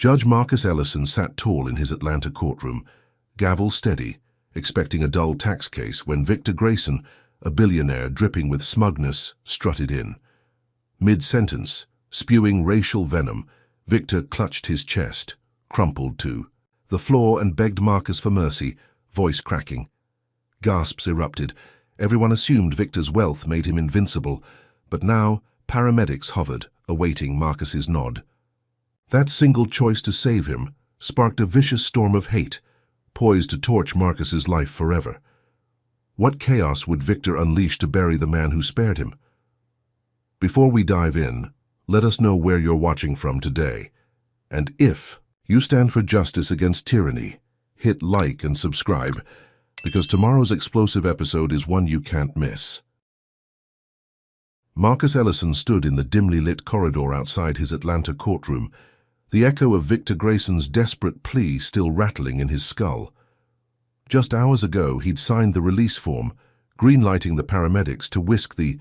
Judge Marcus Ellison sat tall in his Atlanta courtroom, gavel steady, expecting a dull tax case when Victor Grayson, a billionaire dripping with smugness, strutted in. Mid-sentence, spewing racial venom, Victor clutched his chest, crumpled to the floor and begged Marcus for mercy, voice cracking. Gasps erupted. Everyone assumed Victor's wealth made him invincible, but now paramedics hovered, awaiting Marcus's nod. That single choice to save him sparked a vicious storm of hate, poised to torch Marcus's life forever. What chaos would Victor unleash to bury the man who spared him? Before we dive in, let us know where you're watching from today. And if you stand for justice against tyranny, hit like and subscribe, because tomorrow's explosive episode is one you can't miss. Marcus Ellison stood in the dimly lit corridor outside his Atlanta courtroom, the echo of Victor Grayson's desperate plea still rattling in his skull. Just hours ago, he'd signed the release form, green-lighting the paramedics to whisk the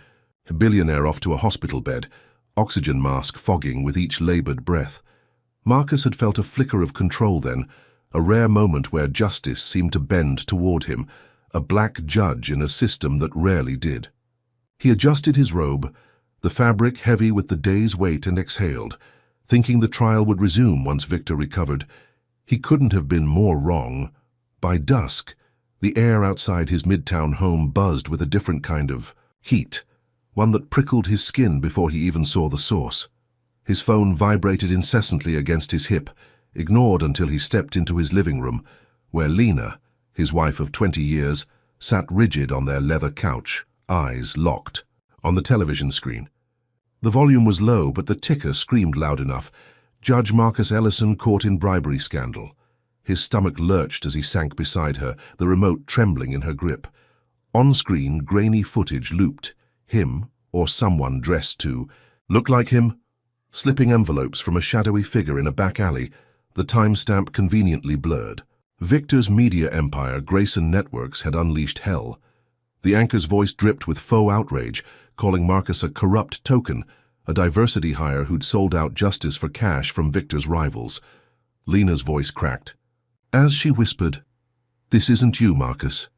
billionaire off to a hospital bed, oxygen mask fogging with each labored breath. Marcus had felt a flicker of control then, a rare moment where justice seemed to bend toward him, a black judge in a system that rarely did. He adjusted his robe, the fabric heavy with the day's weight, and exhaled, thinking the trial would resume once Victor recovered. He couldn't have been more wrong. By dusk, the air outside his midtown home buzzed with a different kind of heat, one that prickled his skin before he even saw the source. His phone vibrated incessantly against his hip, ignored until he stepped into his living room, where Lena, his wife of 20 years, sat rigid on their leather couch, eyes locked, on the television screen. The volume was low, but the ticker screamed loud enough. Judge Marcus Ellison caught in bribery scandal. His stomach lurched as he sank beside her, the remote trembling in her grip. On-screen, grainy footage looped. Him, or someone dressed to look like him, slipping envelopes from a shadowy figure in a back alley, the timestamp conveniently blurred. Victor's media empire, Grayson Networks, had unleashed hell. The anchor's voice dripped with faux outrage, calling Marcus a corrupt token, a diversity hire who'd sold out justice for cash from Victor's rivals. Lena's voice cracked. As she whispered, "This isn't you, Marcus.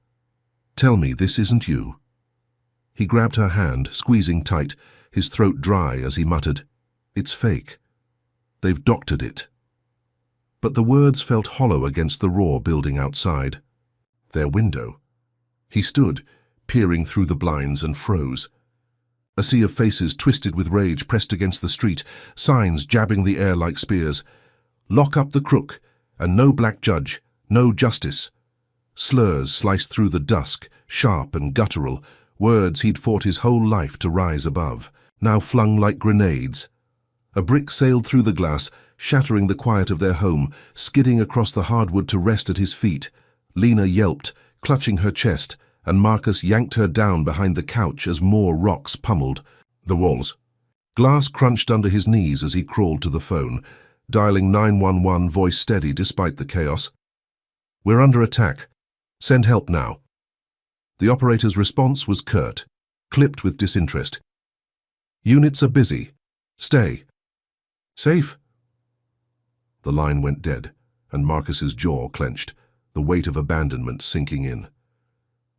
Tell me this isn't you." He grabbed her hand, squeezing tight, his throat dry as he muttered, "It's fake. They've doctored it." But the words felt hollow against the roar building outside. Their window. He stood, peering through the blinds, and froze. A sea of faces twisted with rage pressed against the street, signs jabbing the air like spears. "Lock up the crook, and no black judge, no justice." Slurs sliced through the dusk, sharp and guttural, words he'd fought his whole life to rise above, now flung like grenades. A brick sailed through the glass, shattering the quiet of their home, skidding across the hardwood to rest at his feet. Lena yelped, clutching her chest, and Marcus yanked her down behind the couch as more rocks pummeled the walls. Glass crunched under his knees as he crawled to the phone, dialing 911, voice steady despite the chaos. "We're under attack. Send help now." The operator's response was curt, clipped with disinterest. "Units are busy. Stay." "Safe?" The line went dead, and Marcus's jaw clenched, the weight of abandonment sinking in.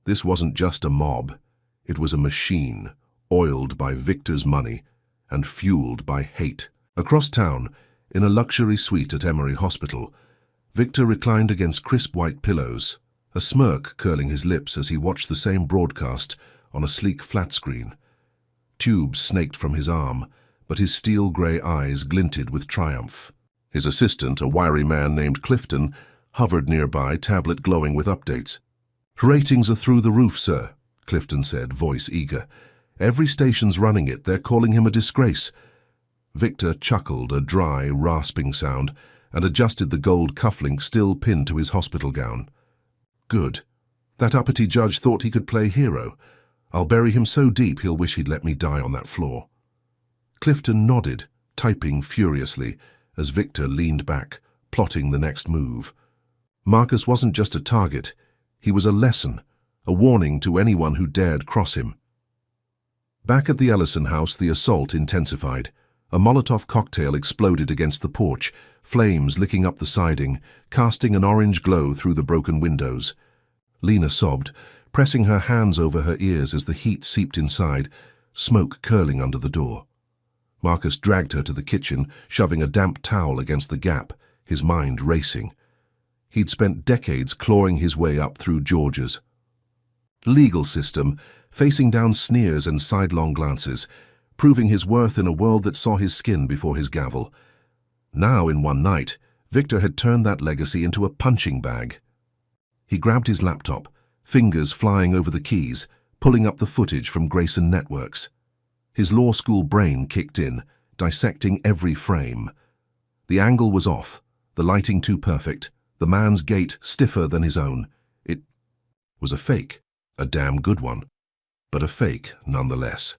This wasn't just a mob. It was a machine, oiled by Victor's money and fueled by hate. Across town, in a luxury suite at Emory Hospital, Victor reclined against crisp white pillows, a smirk curling his lips as he watched the same broadcast on a sleek flat screen. Tubes snaked from his arm, but his steel-gray eyes glinted with triumph. His assistant, a wiry man named Clifton, hovered nearby, tablet glowing with updates. "Ratings are through the roof, sir," Clifton said, voice eager. "Every station's running it. They're calling him a disgrace." Victor chuckled, a dry, rasping sound, and adjusted the gold cufflink still pinned to his hospital gown. "Good. That uppity judge thought he could play hero. I'll bury him so deep he'll wish he'd let me die on that floor." Clifton nodded, typing furiously, as Victor leaned back, plotting the next move. Marcus wasn't just a target. He was a lesson, a warning to anyone who dared cross him. Back at the Ellison house, the assault intensified. A Molotov cocktail exploded against the porch, flames licking up the siding, casting an orange glow through the broken windows. Lena sobbed, pressing her hands over her ears as the heat seeped inside, smoke curling under the door. Marcus dragged her to the kitchen, shoving a damp towel against the gap, his mind racing. He'd spent decades clawing his way up through George's legal system, facing down sneers and sidelong glances, proving his worth in a world that saw his skin before his gavel. Now, in one night, Victor had turned that legacy into a punching bag. He grabbed his laptop, fingers flying over the keys, pulling up the footage from Grayson Networks. His law school brain kicked in, dissecting every frame. The angle was off, the lighting too perfect, the man's gait stiffer than his own. It was a fake, a damn good one, but a fake nonetheless.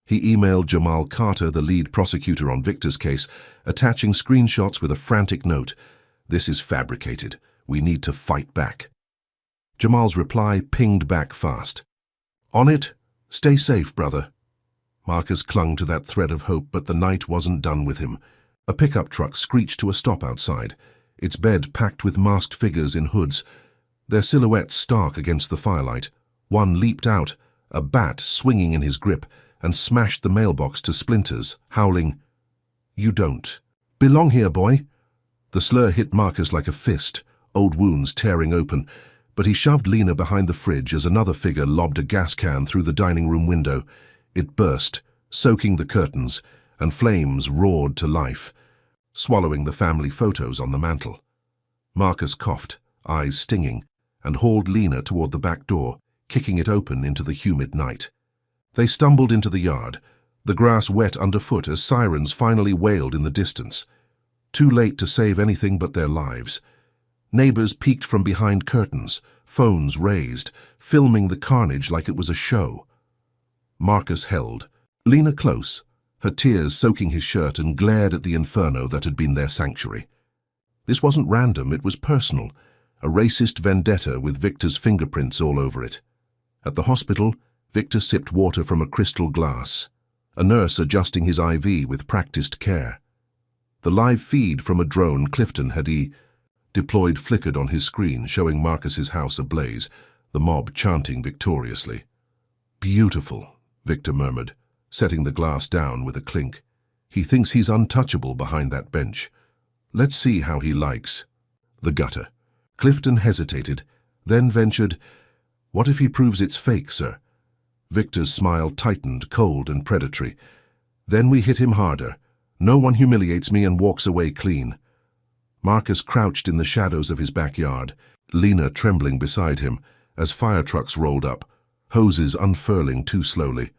He emailed Jamal Carter, the lead prosecutor on Victor's case, attaching screenshots with a frantic note. "This is fabricated. We need to fight back." Jamal's reply pinged back fast. "On it. Stay safe, brother." Marcus clung to that thread of hope, but the night wasn't done with him. A pickup truck screeched to a stop outside, its bed packed with masked figures in hoods, their silhouettes stark against the firelight. One leaped out, a bat swinging in his grip, and smashed the mailbox to splinters, howling, "You don't belong here, boy." The slur hit Marcus like a fist, old wounds tearing open, but he shoved Lena behind the fridge as another figure lobbed a gas can through the dining room window. It burst, soaking the curtains, and flames roared to life, swallowing the family photos on the mantel. Marcus coughed, eyes stinging, and hauled Lena toward the back door, kicking it open into the humid night. They stumbled into the yard, the grass wet underfoot as sirens finally wailed in the distance. Too late to save anything but their lives. Neighbors peeked from behind curtains, phones raised, filming the carnage like it was a show. Marcus held Lena close, her tears soaking his shirt, and glared at the inferno that had been their sanctuary. This wasn't random, it was personal, a racist vendetta with Victor's fingerprints all over it. At the hospital, Victor sipped water from a crystal glass, a nurse adjusting his IV with practiced care. The live feed from a drone Clifton had deployed flickered on his screen, showing Marcus's house ablaze, the mob chanting victoriously. "Beautiful," Victor murmured, setting the glass down with a clink. "He thinks he's untouchable behind that bench. Let's see how he likes the gutter." Clifton hesitated, then ventured, "What if he proves it's fake, sir?" Victor's smile tightened, cold and predatory. "Then we hit him harder. No one humiliates me and walks away clean." Marcus crouched in the shadows of his backyard, Lena trembling beside him, as fire trucks rolled up, hoses unfurling too slowly.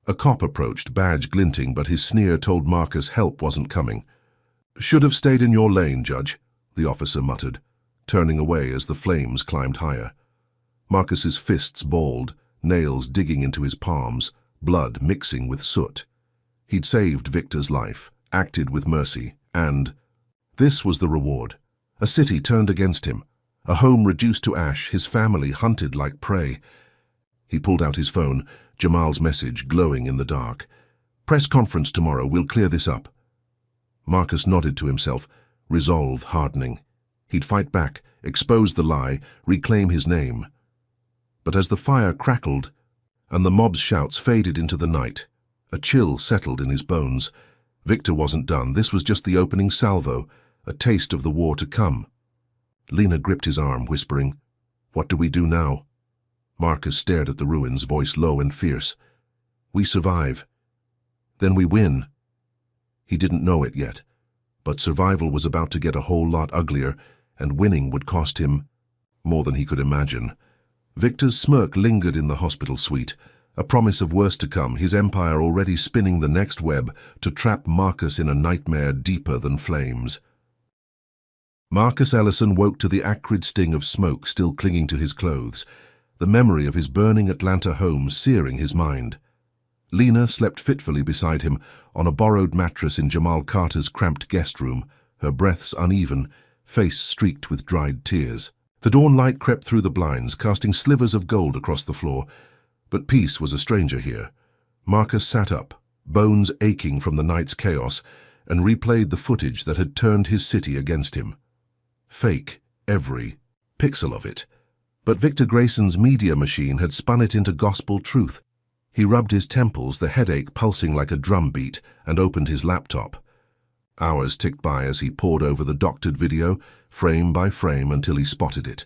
A cop approached, badge glinting, but his sneer told Marcus help wasn't coming. "Should have stayed in your lane, Judge," the officer muttered, turning away as the flames climbed higher. Marcus's fists balled, nails digging into his palms, blood mixing with soot. He'd saved Victor's life, acted with mercy, and this was the reward. A city turned against him, a home reduced to ash, his family hunted like prey. He pulled out his phone, Jamal's message glowing in the dark. "Press conference tomorrow, we'll clear this up." Marcus nodded to himself, resolve hardening. He'd fight back, expose the lie, reclaim his name. But as the fire crackled and the mob's shouts faded into the night, a chill settled in his bones. Victor wasn't done. This was just the opening salvo, a taste of the war to come. Lena gripped his arm, whispering, "What do we do now?" Marcus stared at the ruins, voice low and fierce. "We survive. Then we win." He didn't know it yet, but survival was about to get a whole lot uglier, and winning would cost him more than he could imagine. Victor's smirk lingered in the hospital suite, a promise of worse to come, his empire already spinning the next web to trap Marcus in a nightmare deeper than flames. Marcus Ellison woke to the acrid sting of smoke still clinging to his clothes, the memory of his burning Atlanta home searing his mind. Lena slept fitfully beside him on a borrowed mattress in Jamal Carter's cramped guest room, her breaths uneven, face streaked with dried tears. The dawn light crept through the blinds, casting slivers of gold across the floor, but peace was a stranger here. Marcus sat up, bones aching from the night's chaos, and replayed the footage that had turned his city against him. Fake, every pixel of it. But Victor Grayson's media machine had spun it into gospel truth. He rubbed his temples, the headache pulsing like a drum beat, and opened his laptop. Hours ticked by as he pored over the doctored video, frame by frame, until he spotted it.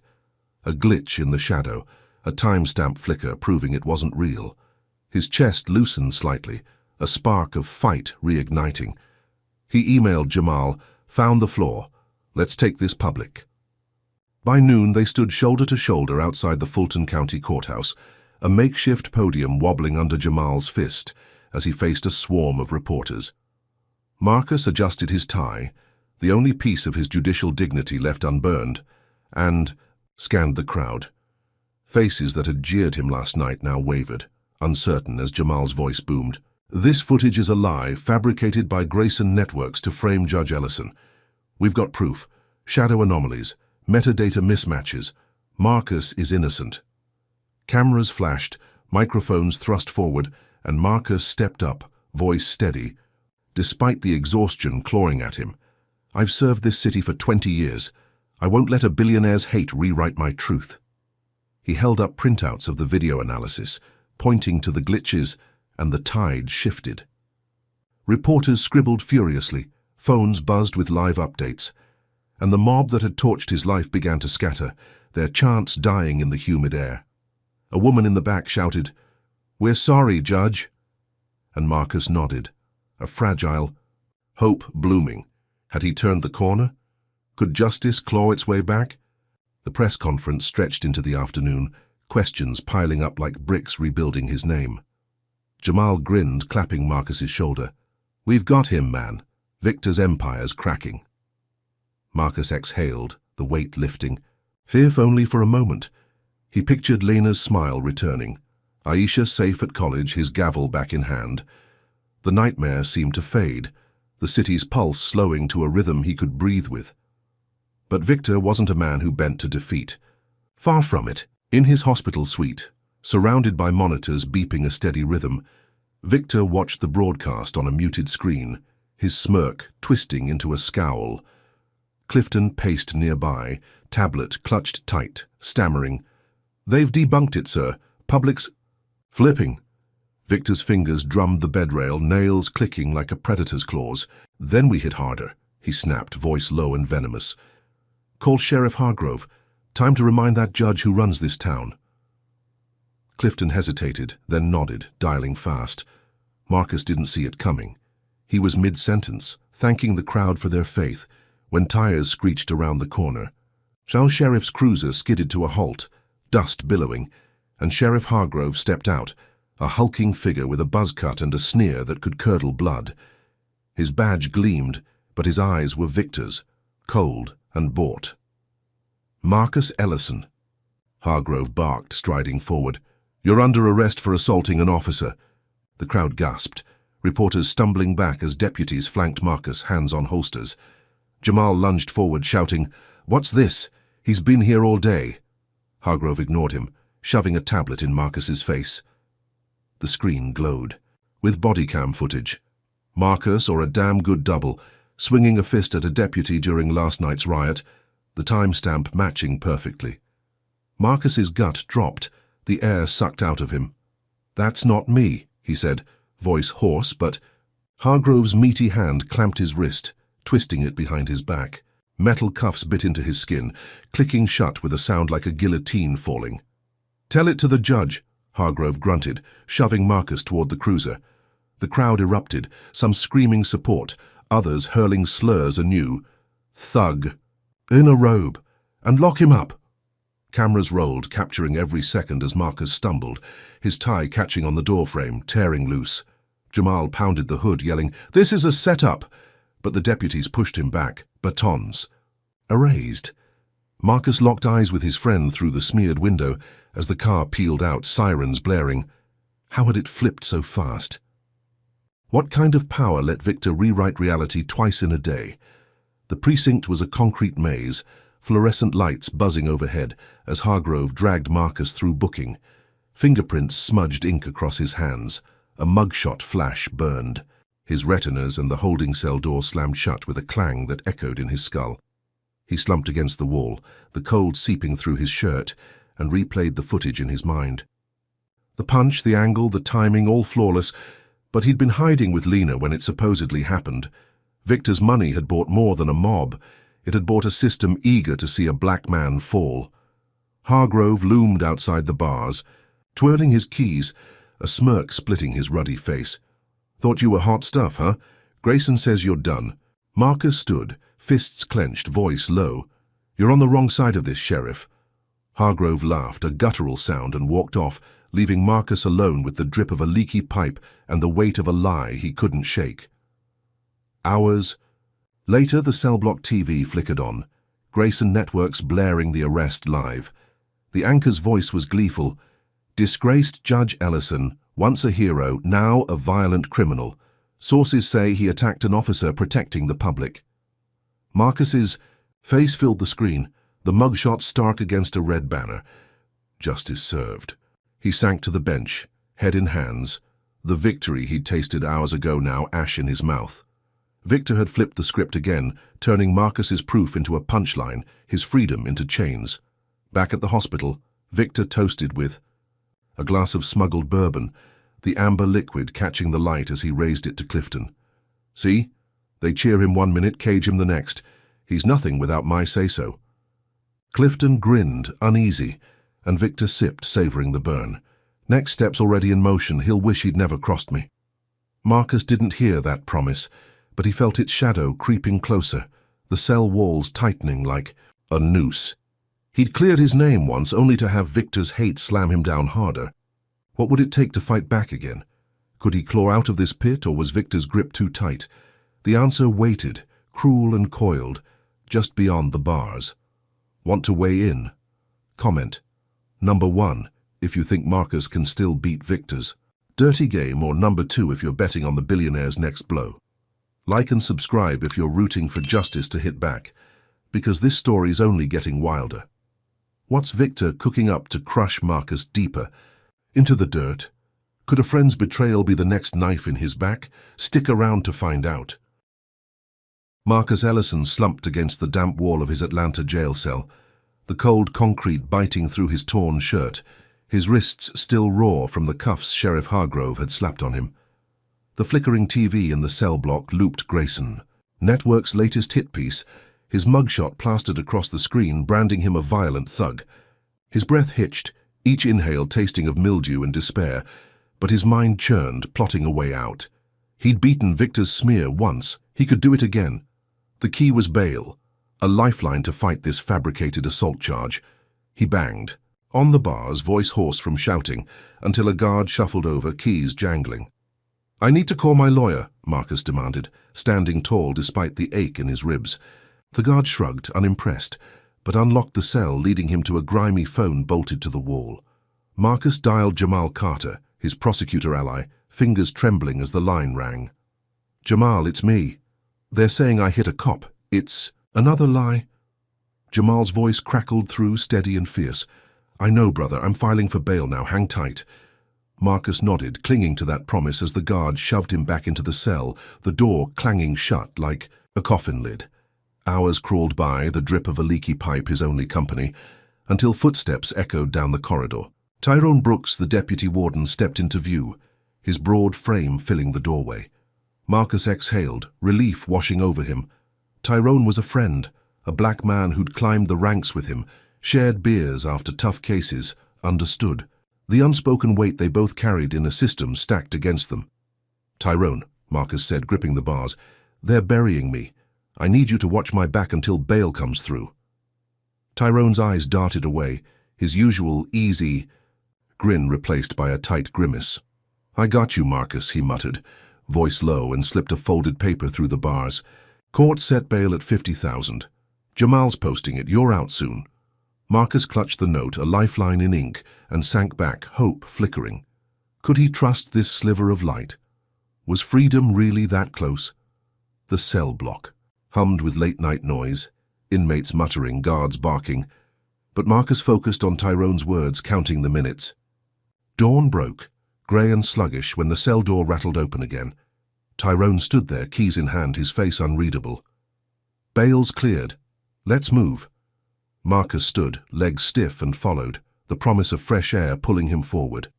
A glitch in the shadow, a timestamp flicker proving it wasn't real. His chest loosened slightly, a spark of fight reigniting. He emailed Jamal, "Found the flaw. Let's take this public." By noon, they stood shoulder to shoulder outside the Fulton County Courthouse, a makeshift podium wobbling under Jamal's fist as he faced a swarm of reporters. Marcus adjusted his tie, the only piece of his judicial dignity left unburned, and scanned the crowd. Faces that had jeered him last night now wavered, uncertain as Jamal's voice boomed. "This footage is a lie fabricated by Grayson Networks to frame Judge Ellison. We've got proof. Shadow anomalies, metadata mismatches. Marcus is innocent." Cameras flashed, microphones thrust forward, and Marcus stepped up, voice steady. Despite the exhaustion clawing at him, "I've served this city for 20 years. I won't let a billionaire's hate rewrite my truth." He held up printouts of the video analysis, pointing to the glitches, and the tide shifted. Reporters scribbled furiously, phones buzzed with live updates, and the mob that had torched his life began to scatter, their chants dying in the humid air. A woman in the back shouted, "We're sorry, Judge." And Marcus nodded, a fragile hope blooming. Had he turned the corner? Could justice claw its way back? The press conference stretched into the afternoon, questions piling up like bricks rebuilding his name. Jamal grinned, clapping Marcus's shoulder. "We've got him, man. Victor's empire's cracking." Marcus exhaled, the weight lifting. If only for a moment. He pictured Lena's smile returning, Aisha safe at college, his gavel back in hand. The nightmare seemed to fade, the city's pulse slowing to a rhythm he could breathe with. But Victor wasn't a man who bent to defeat. Far from it. In his hospital suite, surrounded by monitors beeping a steady rhythm, Victor watched the broadcast on a muted screen, his smirk twisting into a scowl. Clifton paced nearby, tablet clutched tight, stammering, "They've debunked it, sir. Public's..." Flipping. Victor's fingers drummed the bedrail, nails clicking like a predator's claws. "Then we hit harder," he snapped, voice low and venomous. "Call Sheriff Hargrove. Time to remind that judge who runs this town." Clifton hesitated, then nodded, dialing fast. Marcus didn't see it coming. He was mid-sentence, thanking the crowd for their faith, when tires screeched around the corner. Shell Sheriff's cruiser skidded to a halt, dust billowing, and Sheriff Hargrove stepped out, a hulking figure with a buzz cut and a sneer that could curdle blood. His badge gleamed, but his eyes were Victor's, cold and bought. "Marcus Ellison," Hargrove barked, striding forward. "You're under arrest for assaulting an officer." The crowd gasped, reporters stumbling back as deputies flanked Marcus, hands on holsters. Jamal lunged forward, shouting, "What's this? He's been here all day." Hargrove ignored him, shoving a tablet in Marcus's face. The screen glowed, with bodycam footage. Marcus, or a damn good double, swinging a fist at a deputy during last night's riot, the timestamp matching perfectly. Marcus's gut dropped, the air sucked out of him. "That's not me," he said, voice hoarse, but Hargrove's meaty hand clamped his wrist, twisting it behind his back. Metal cuffs bit into his skin, clicking shut with a sound like a guillotine falling. "Tell it to the judge," Hargrove grunted, shoving Marcus toward the cruiser. The crowd erupted, some screaming support, others hurling slurs anew. "Thug. In a robe. And lock him up." Cameras rolled, capturing every second as Marcus stumbled, his tie catching on the doorframe, tearing loose. Jamal pounded the hood, yelling, "This is a setup!" But the deputies pushed him back, batons. Erased. Marcus locked eyes with his friend through the smeared window as the car peeled out, sirens blaring. How had it flipped so fast? What kind of power let Victor rewrite reality twice in a day? The precinct was a concrete maze, fluorescent lights buzzing overhead as Hargrove dragged Marcus through booking. Fingerprints smudged ink across his hands. A mugshot flash burned. His retinas and the holding cell door slammed shut with a clang that echoed in his skull. He slumped against the wall, the cold seeping through his shirt, and replayed the footage in his mind. The punch, the angle, the timing, all flawless, but he'd been hiding with Lena when it supposedly happened. Victor's money had bought more than a mob. It had bought a system eager to see a black man fall. Hargrove loomed outside the bars, twirling his keys, a smirk splitting his ruddy face. "Thought you were hot stuff, huh? Grayson says you're done." Marcus stood, fists clenched, voice low. "You're on the wrong side of this, Sheriff." Hargrove laughed, a guttural sound, and walked off, leaving Marcus alone with the drip of a leaky pipe and the weight of a lie he couldn't shake. Hours later, the cell block TV flickered on, Grayson Networks blaring the arrest live. The anchor's voice was gleeful. "Disgraced Judge Ellison, once a hero, now a violent criminal. Sources say he attacked an officer protecting the public." Marcus's face filled the screen, the mugshot stark against a red banner. Justice served. He sank to the bench, head in hands, the victory he'd tasted hours ago now ash in his mouth. Victor had flipped the script again, turning Marcus's proof into a punchline, his freedom into chains. Back at the hospital, Victor toasted with a glass of smuggled bourbon, the amber liquid catching the light as he raised it to Clifton. "See? They cheer him 1 minute, cage him the next. He's nothing without my say-so." Clifton grinned, uneasy, and Victor sipped, savoring the burn. "Next step's already in motion. He'll wish he'd never crossed me." Marcus didn't hear that promise, but he felt its shadow creeping closer, the cell walls tightening like a noose. He'd cleared his name once, only to have Victor's hate slam him down harder. What would it take to fight back again? Could he claw out of this pit, or was Victor's grip too tight? The answer waited, cruel and coiled, just beyond the bars. Want to weigh in? Comment. Number 1, if you think Marcus can still beat Victor's dirty game, or number 2 if you're betting on the billionaire's next blow. Like and subscribe if you're rooting for justice to hit back, because this story's only getting wilder. What's Victor cooking up to crush Marcus deeper into the dirt? Could a friend's betrayal be the next knife in his back? Stick around to find out. Marcus Ellison slumped against the damp wall of his Atlanta jail cell, the cold concrete biting through his torn shirt, his wrists still raw from the cuffs Sheriff Hargrove had slapped on him. The flickering TV in the cell block looped Grayson, Network's latest hit piece, his mugshot plastered across the screen, branding him a violent thug. His breath hitched, each inhale tasting of mildew and despair, but his mind churned, plotting a way out. He'd beaten Victor's smear once. He could do it again. The key was bail, a lifeline to fight this fabricated assault charge. He banged, on the bars, voice hoarse from shouting, until a guard shuffled over, keys jangling. "I need to call my lawyer," Marcus demanded, standing tall despite the ache in his ribs. The guard shrugged, unimpressed, but unlocked the cell, leading him to a grimy phone bolted to the wall. Marcus dialed Jamal Carter, his prosecutor ally, fingers trembling as the line rang. "Jamal, it's me. They're saying I hit a cop. It's another lie." Jamal's voice crackled through, steady and fierce. "I know, brother. I'm filing for bail now. Hang tight." Marcus nodded, clinging to that promise as the guard shoved him back into the cell, the door clanging shut like a coffin lid. Hours crawled by, the drip of a leaky pipe his only company, until footsteps echoed down the corridor. Tyrone Brooks, the deputy warden, stepped into view, his broad frame filling the doorway. Marcus exhaled, relief washing over him. Tyrone was a friend, a black man who'd climbed the ranks with him, shared beers after tough cases, understood the unspoken weight they both carried in a system stacked against them. "Tyrone," Marcus said, gripping the bars, "they're burying me. I need you to watch my back until bail comes through." Tyrone's eyes darted away, his usual easy grin replaced by a tight grimace. "I got you, Marcus," he muttered, voice low, and slipped a folded paper through the bars. "Court set bail at 50,000. Jamal's posting it. You're out soon." Marcus clutched the note, a lifeline in ink, and sank back, hope flickering. Could he trust this sliver of light? Was freedom really that close? The cell block hummed with late-night noise, inmates muttering, guards barking. But Marcus focused on Tyrone's words, counting the minutes. Dawn broke, grey and sluggish, when the cell door rattled open again. Tyrone stood there, keys in hand, his face unreadable. "Bail's cleared. Let's move." Marcus stood, legs stiff, and followed, the promise of fresh air pulling him forward.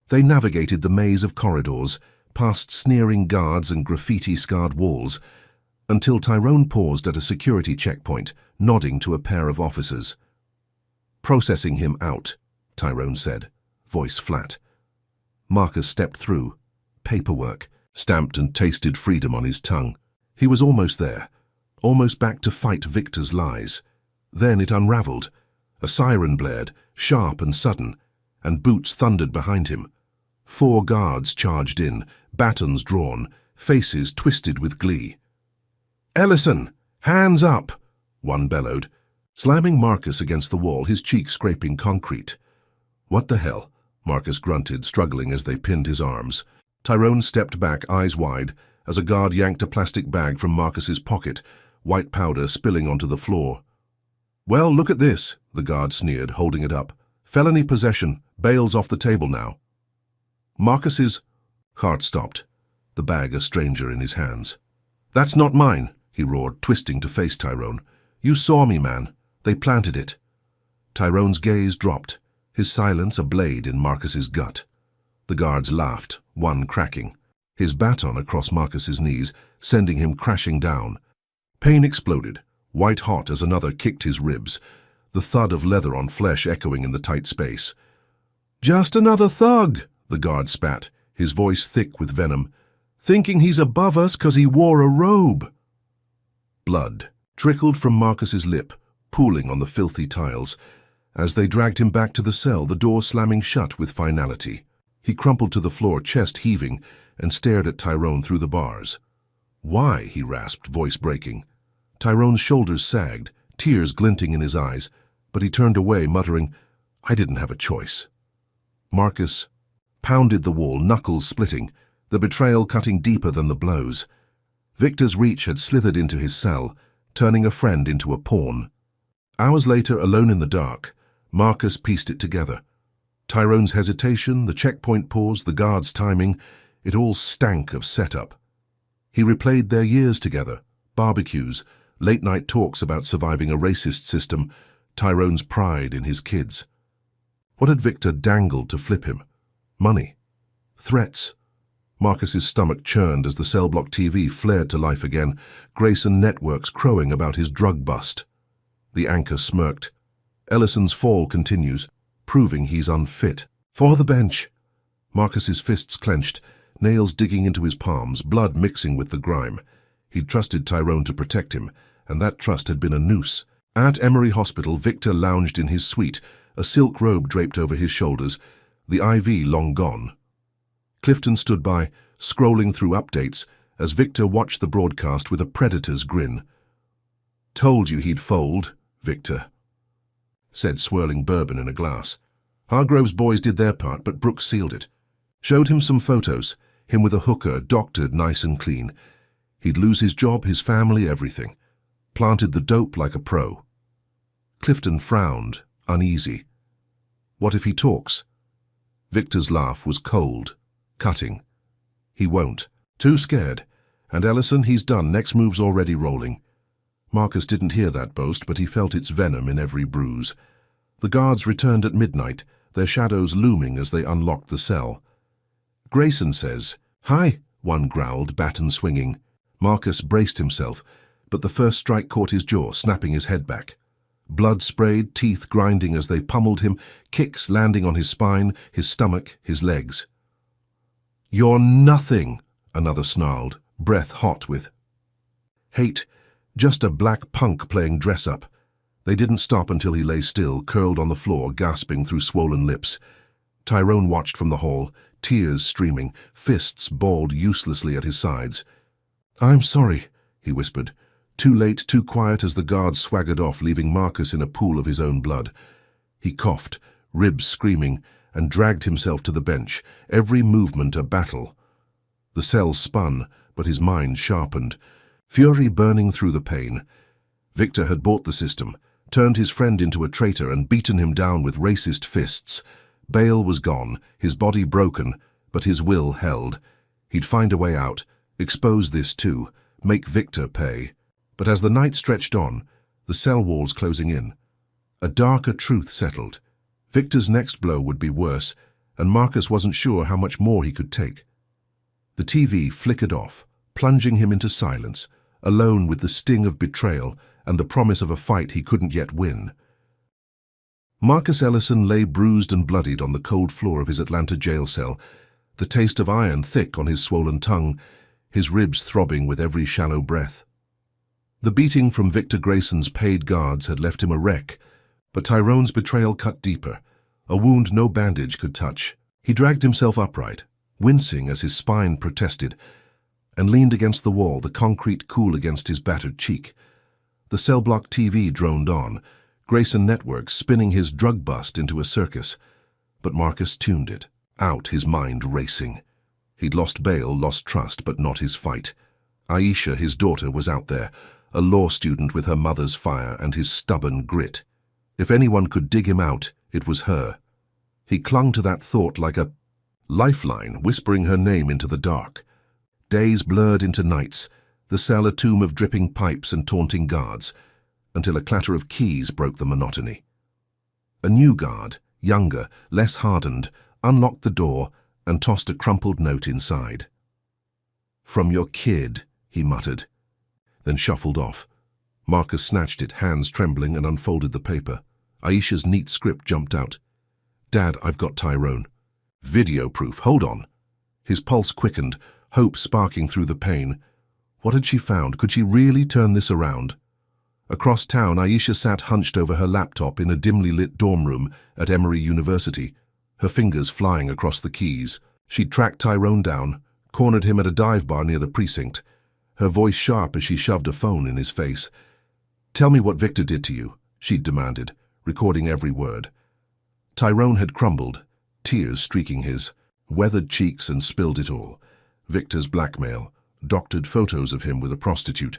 They navigated the maze of corridors, past sneering guards and graffiti-scarred walls, until Tyrone paused at a security checkpoint, nodding to a pair of officers. "Processing him out," Tyrone said, voice flat. Marcus stepped through. Paperwork, stamped and tasted freedom on his tongue. He was almost there, almost back to fight Victor's lies. Then it unraveled. A siren blared, sharp and sudden, and boots thundered behind him. 4 guards charged in, batons drawn, faces twisted with glee. "Ellison, hands up!" one bellowed, slamming Marcus against the wall, his cheek scraping concrete. "What the hell?" Marcus grunted, struggling as they pinned his arms. Tyrone stepped back, eyes wide, as a guard yanked a plastic bag from Marcus's pocket, white powder spilling onto the floor. "Well, look at this," the guard sneered, holding it up. "Felony possession. Bail's off the table now." Marcus's heart stopped, the bag a stranger in his hands. "That's not mine," he roared, twisting to face Tyrone. "You saw me, man. They planted it." Tyrone's gaze dropped, his silence a blade in Marcus's gut. The guards laughed, one cracking, his baton across Marcus's knees, sending him crashing down. Pain exploded, white hot as another kicked his ribs, the thud of leather on flesh echoing in the tight space. "Just another thug," the guard spat, his voice thick with venom, "thinking he's above us 'cause he wore a robe." Blood trickled from Marcus's lip, pooling on the filthy tiles. As they dragged him back to the cell, the door slamming shut with finality. He crumpled to the floor, chest heaving, and stared at Tyrone through the bars. "Why?" he rasped, voice breaking. Tyrone's shoulders sagged, tears glinting in his eyes, but he turned away, muttering, "I didn't have a choice." Marcus pounded the wall, knuckles splitting, the betrayal cutting deeper than the blows. Victor's reach had slithered into his cell, turning a friend into a pawn. Hours later, alone in the dark, Marcus pieced it together. Tyrone's hesitation, the checkpoint pause, the guard's timing, it all stank of setup. He replayed their years together, barbecues, late-night talks about surviving a racist system, Tyrone's pride in his kids. What had Victor dangled to flip him? Money? Threats? Marcus's stomach churned as the cell block TV flared to life again, Grayson networks crowing about his drug bust. The anchor smirked. Ellison's fall continues, proving he's unfit. "For the bench!" Marcus's fists clenched, nails digging into his palms, blood mixing with the grime. He'd trusted Tyrone to protect him, and that trust had been a noose. At Emory Hospital, Victor lounged in his suite, a silk robe draped over his shoulders, the IV long gone. Clifton stood by, scrolling through updates, as Victor watched the broadcast with a predator's grin. "Told you he'd fold, Victor," said, swirling bourbon in a glass. "Hargrove's boys did their part, but Brooks sealed it. Showed him some photos, him with a hooker, doctored nice and clean. He'd lose his job, his family, everything. Planted the dope like a pro." Clifton frowned, uneasy. "What if he talks?" Victor's laugh was cold, cutting. "He won't. Too scared. And Ellison, he's done. Next move's already rolling." Marcus didn't hear that boast, but he felt its venom in every bruise. The guards returned at midnight, their shadows looming as they unlocked the cell. "Grayson says, 'Hi,' one growled, baton swinging. Marcus braced himself, but the first strike caught his jaw, snapping his head back. Blood sprayed, teeth grinding as they pummeled him, kicks landing on his spine, his stomach, his legs. "You're nothing," another snarled, breath hot with hate. Just a black punk playing dress-up. They didn't stop until he lay still, curled on the floor, gasping through swollen lips. Tyrone watched from the hall, tears streaming, fists balled uselessly at his sides. "I'm sorry," he whispered. Too late, too quiet as the guard swaggered off, leaving Marcus in a pool of his own blood. He coughed, ribs screaming, and dragged himself to the bench, every movement a battle. The cell spun, but his mind sharpened, fury burning through the pain. Victor had bought the system, turned his friend into a traitor and beaten him down with racist fists. Bail was gone, his body broken, but his will held. He'd find a way out, Expose this too. Make Victor pay. But as the night stretched on, the cell walls closing in, a darker truth settled. Victor's next blow would be worse, and Marcus wasn't sure how much more he could take. The TV flickered off, plunging him into silence, alone with the sting of betrayal and the promise of a fight he couldn't yet win. Marcus Ellison lay bruised and bloodied on the cold floor of his Atlanta jail cell, the taste of iron thick on his swollen tongue, his ribs throbbing with every shallow breath. The beating from Victor Grayson's paid guards had left him a wreck, but Tyrone's betrayal cut deeper, a wound no bandage could touch. He dragged himself upright, wincing as his spine protested, and leaned against the wall, the concrete cool against his battered cheek. The cell block TV droned on, Grayson Network spinning his drug bust into a circus. But Marcus tuned it, out, his mind racing. He'd lost bail, lost trust, but not his fight. Aisha, his daughter, was out there, a law student with her mother's fire and his stubborn grit. If anyone could dig him out, it was her. He clung to that thought like a lifeline, whispering her name into the dark. Days blurred into nights, the cell a tomb of dripping pipes and taunting guards, until a clatter of keys broke the monotony. A new guard, younger, less hardened, unlocked the door and tossed a crumpled note inside. "From your kid," he muttered, then shuffled off. Marcus snatched it, hands trembling, and unfolded the paper. Aisha's neat script jumped out. "Dad, I've got Tyrone." "Video proof, hold on." His pulse quickened, hope sparking through the pain. What had she found? Could she really turn this around? Across town, Aisha sat hunched over her laptop in a dimly lit dorm room at Emory University, her fingers flying across the keys. She'd tracked Tyrone down, cornered him at a dive bar near the precinct, her voice sharp as she shoved a phone in his face. "Tell me what Victor did to you," she'd demanded, recording every word. Tyrone had crumbled, tears streaking his weathered cheeks, and spilled it all. Victor's blackmail, doctored photos of him with a prostitute,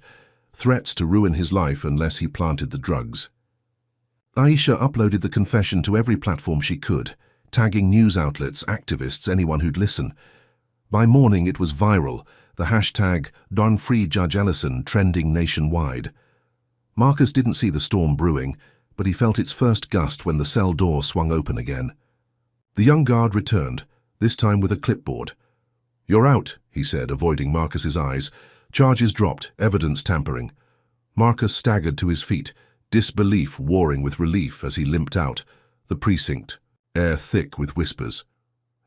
threats to ruin his life unless he planted the drugs. Aisha uploaded the confession to every platform she could, tagging news outlets, activists, anyone who'd listen. By morning it was viral, the hashtag #DonFreeJudgeEllison trending nationwide. Marcus didn't see the storm brewing, but he felt its first gust when the cell door swung open again. The young guard returned, this time with a clipboard. "You're out," he said, avoiding Marcus's eyes. Charges dropped, evidence tampering. Marcus staggered to his feet, disbelief warring with relief as he limped out, the precinct, air thick with whispers.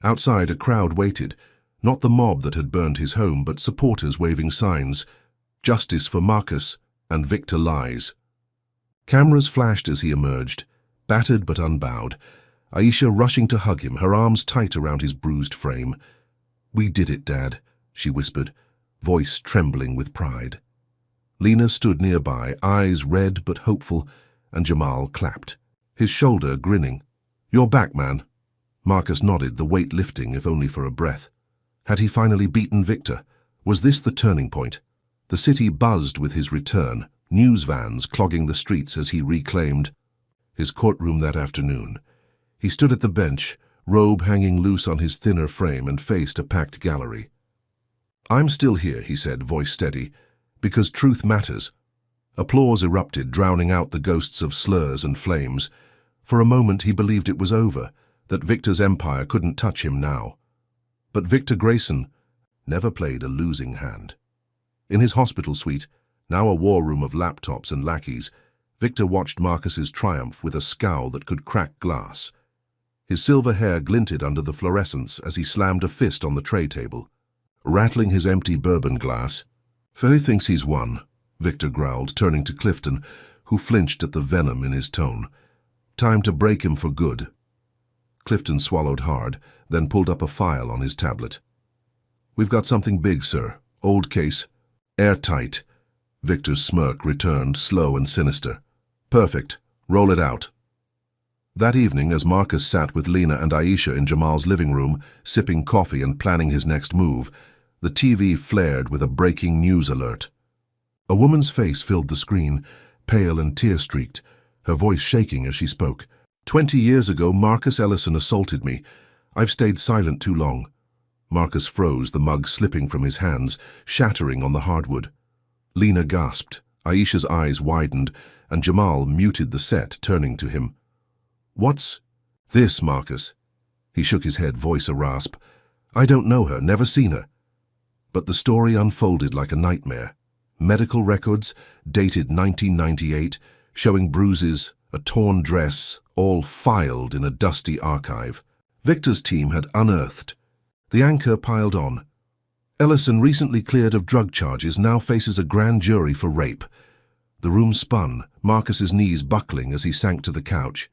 Outside, a crowd waited, not the mob that had burned his home, but supporters waving signs. "Justice for Marcus," and "Victor lies." Cameras flashed as he emerged, battered but unbowed, Aisha rushing to hug him, her arms tight around his bruised frame. "We did it, Dad," she whispered, voice trembling with pride. Lena stood nearby, eyes red but hopeful, and Jamal clapped, his shoulder grinning. "You're back, man." Marcus nodded, the weight lifting, if only for a breath. Had he finally beaten Victor? Was this the turning point? The city buzzed with his return, news vans clogging the streets as he reclaimed his courtroom that afternoon. He stood at the bench, robe hanging loose on his thinner frame, and faced a packed gallery. "I'm still here," he said, voice steady, "because truth matters." Applause erupted, drowning out the ghosts of slurs and flames. For a moment he believed it was over, that Victor's empire couldn't touch him now. But Victor Grayson never played a losing hand. In his hospital suite, now a war room of laptops and lackeys, Victor watched Marcus's triumph with a scowl that could crack glass. His silver hair glinted under the fluorescence as he slammed a fist on the tray table, rattling his empty bourbon glass. "Faye thinks he's won," Victor growled, turning to Clifton, who flinched at the venom in his tone. "Time to break him for good." Clifton swallowed hard, then pulled up a file on his tablet. "We've got something big, sir. Old case. Airtight." Victor's smirk returned, slow and sinister. "Perfect. Roll it out." That evening, as Marcus sat with Lena and Aisha in Jamal's living room, sipping coffee and planning his next move, the TV flared with a breaking news alert. A woman's face filled the screen, pale and tear-streaked, her voice shaking as she spoke. 20 years ago, Marcus Ellison assaulted me. I've stayed silent too long. Marcus froze, the mug slipping from his hands, shattering on the hardwood. Lena gasped. Aisha's eyes widened, and Jamal muted the set, turning to him. "What's this, Marcus?" He shook his head, voice a rasp. "I don't know her, never seen her." But the story unfolded like a nightmare. Medical records, dated 1998, showing bruises, a torn dress, all filed in a dusty archive. Victor's team had unearthed. The anchor piled on. Ellison, recently cleared of drug charges, now faces a grand jury for rape. The room spun, Marcus's knees buckling as he sank to the couch.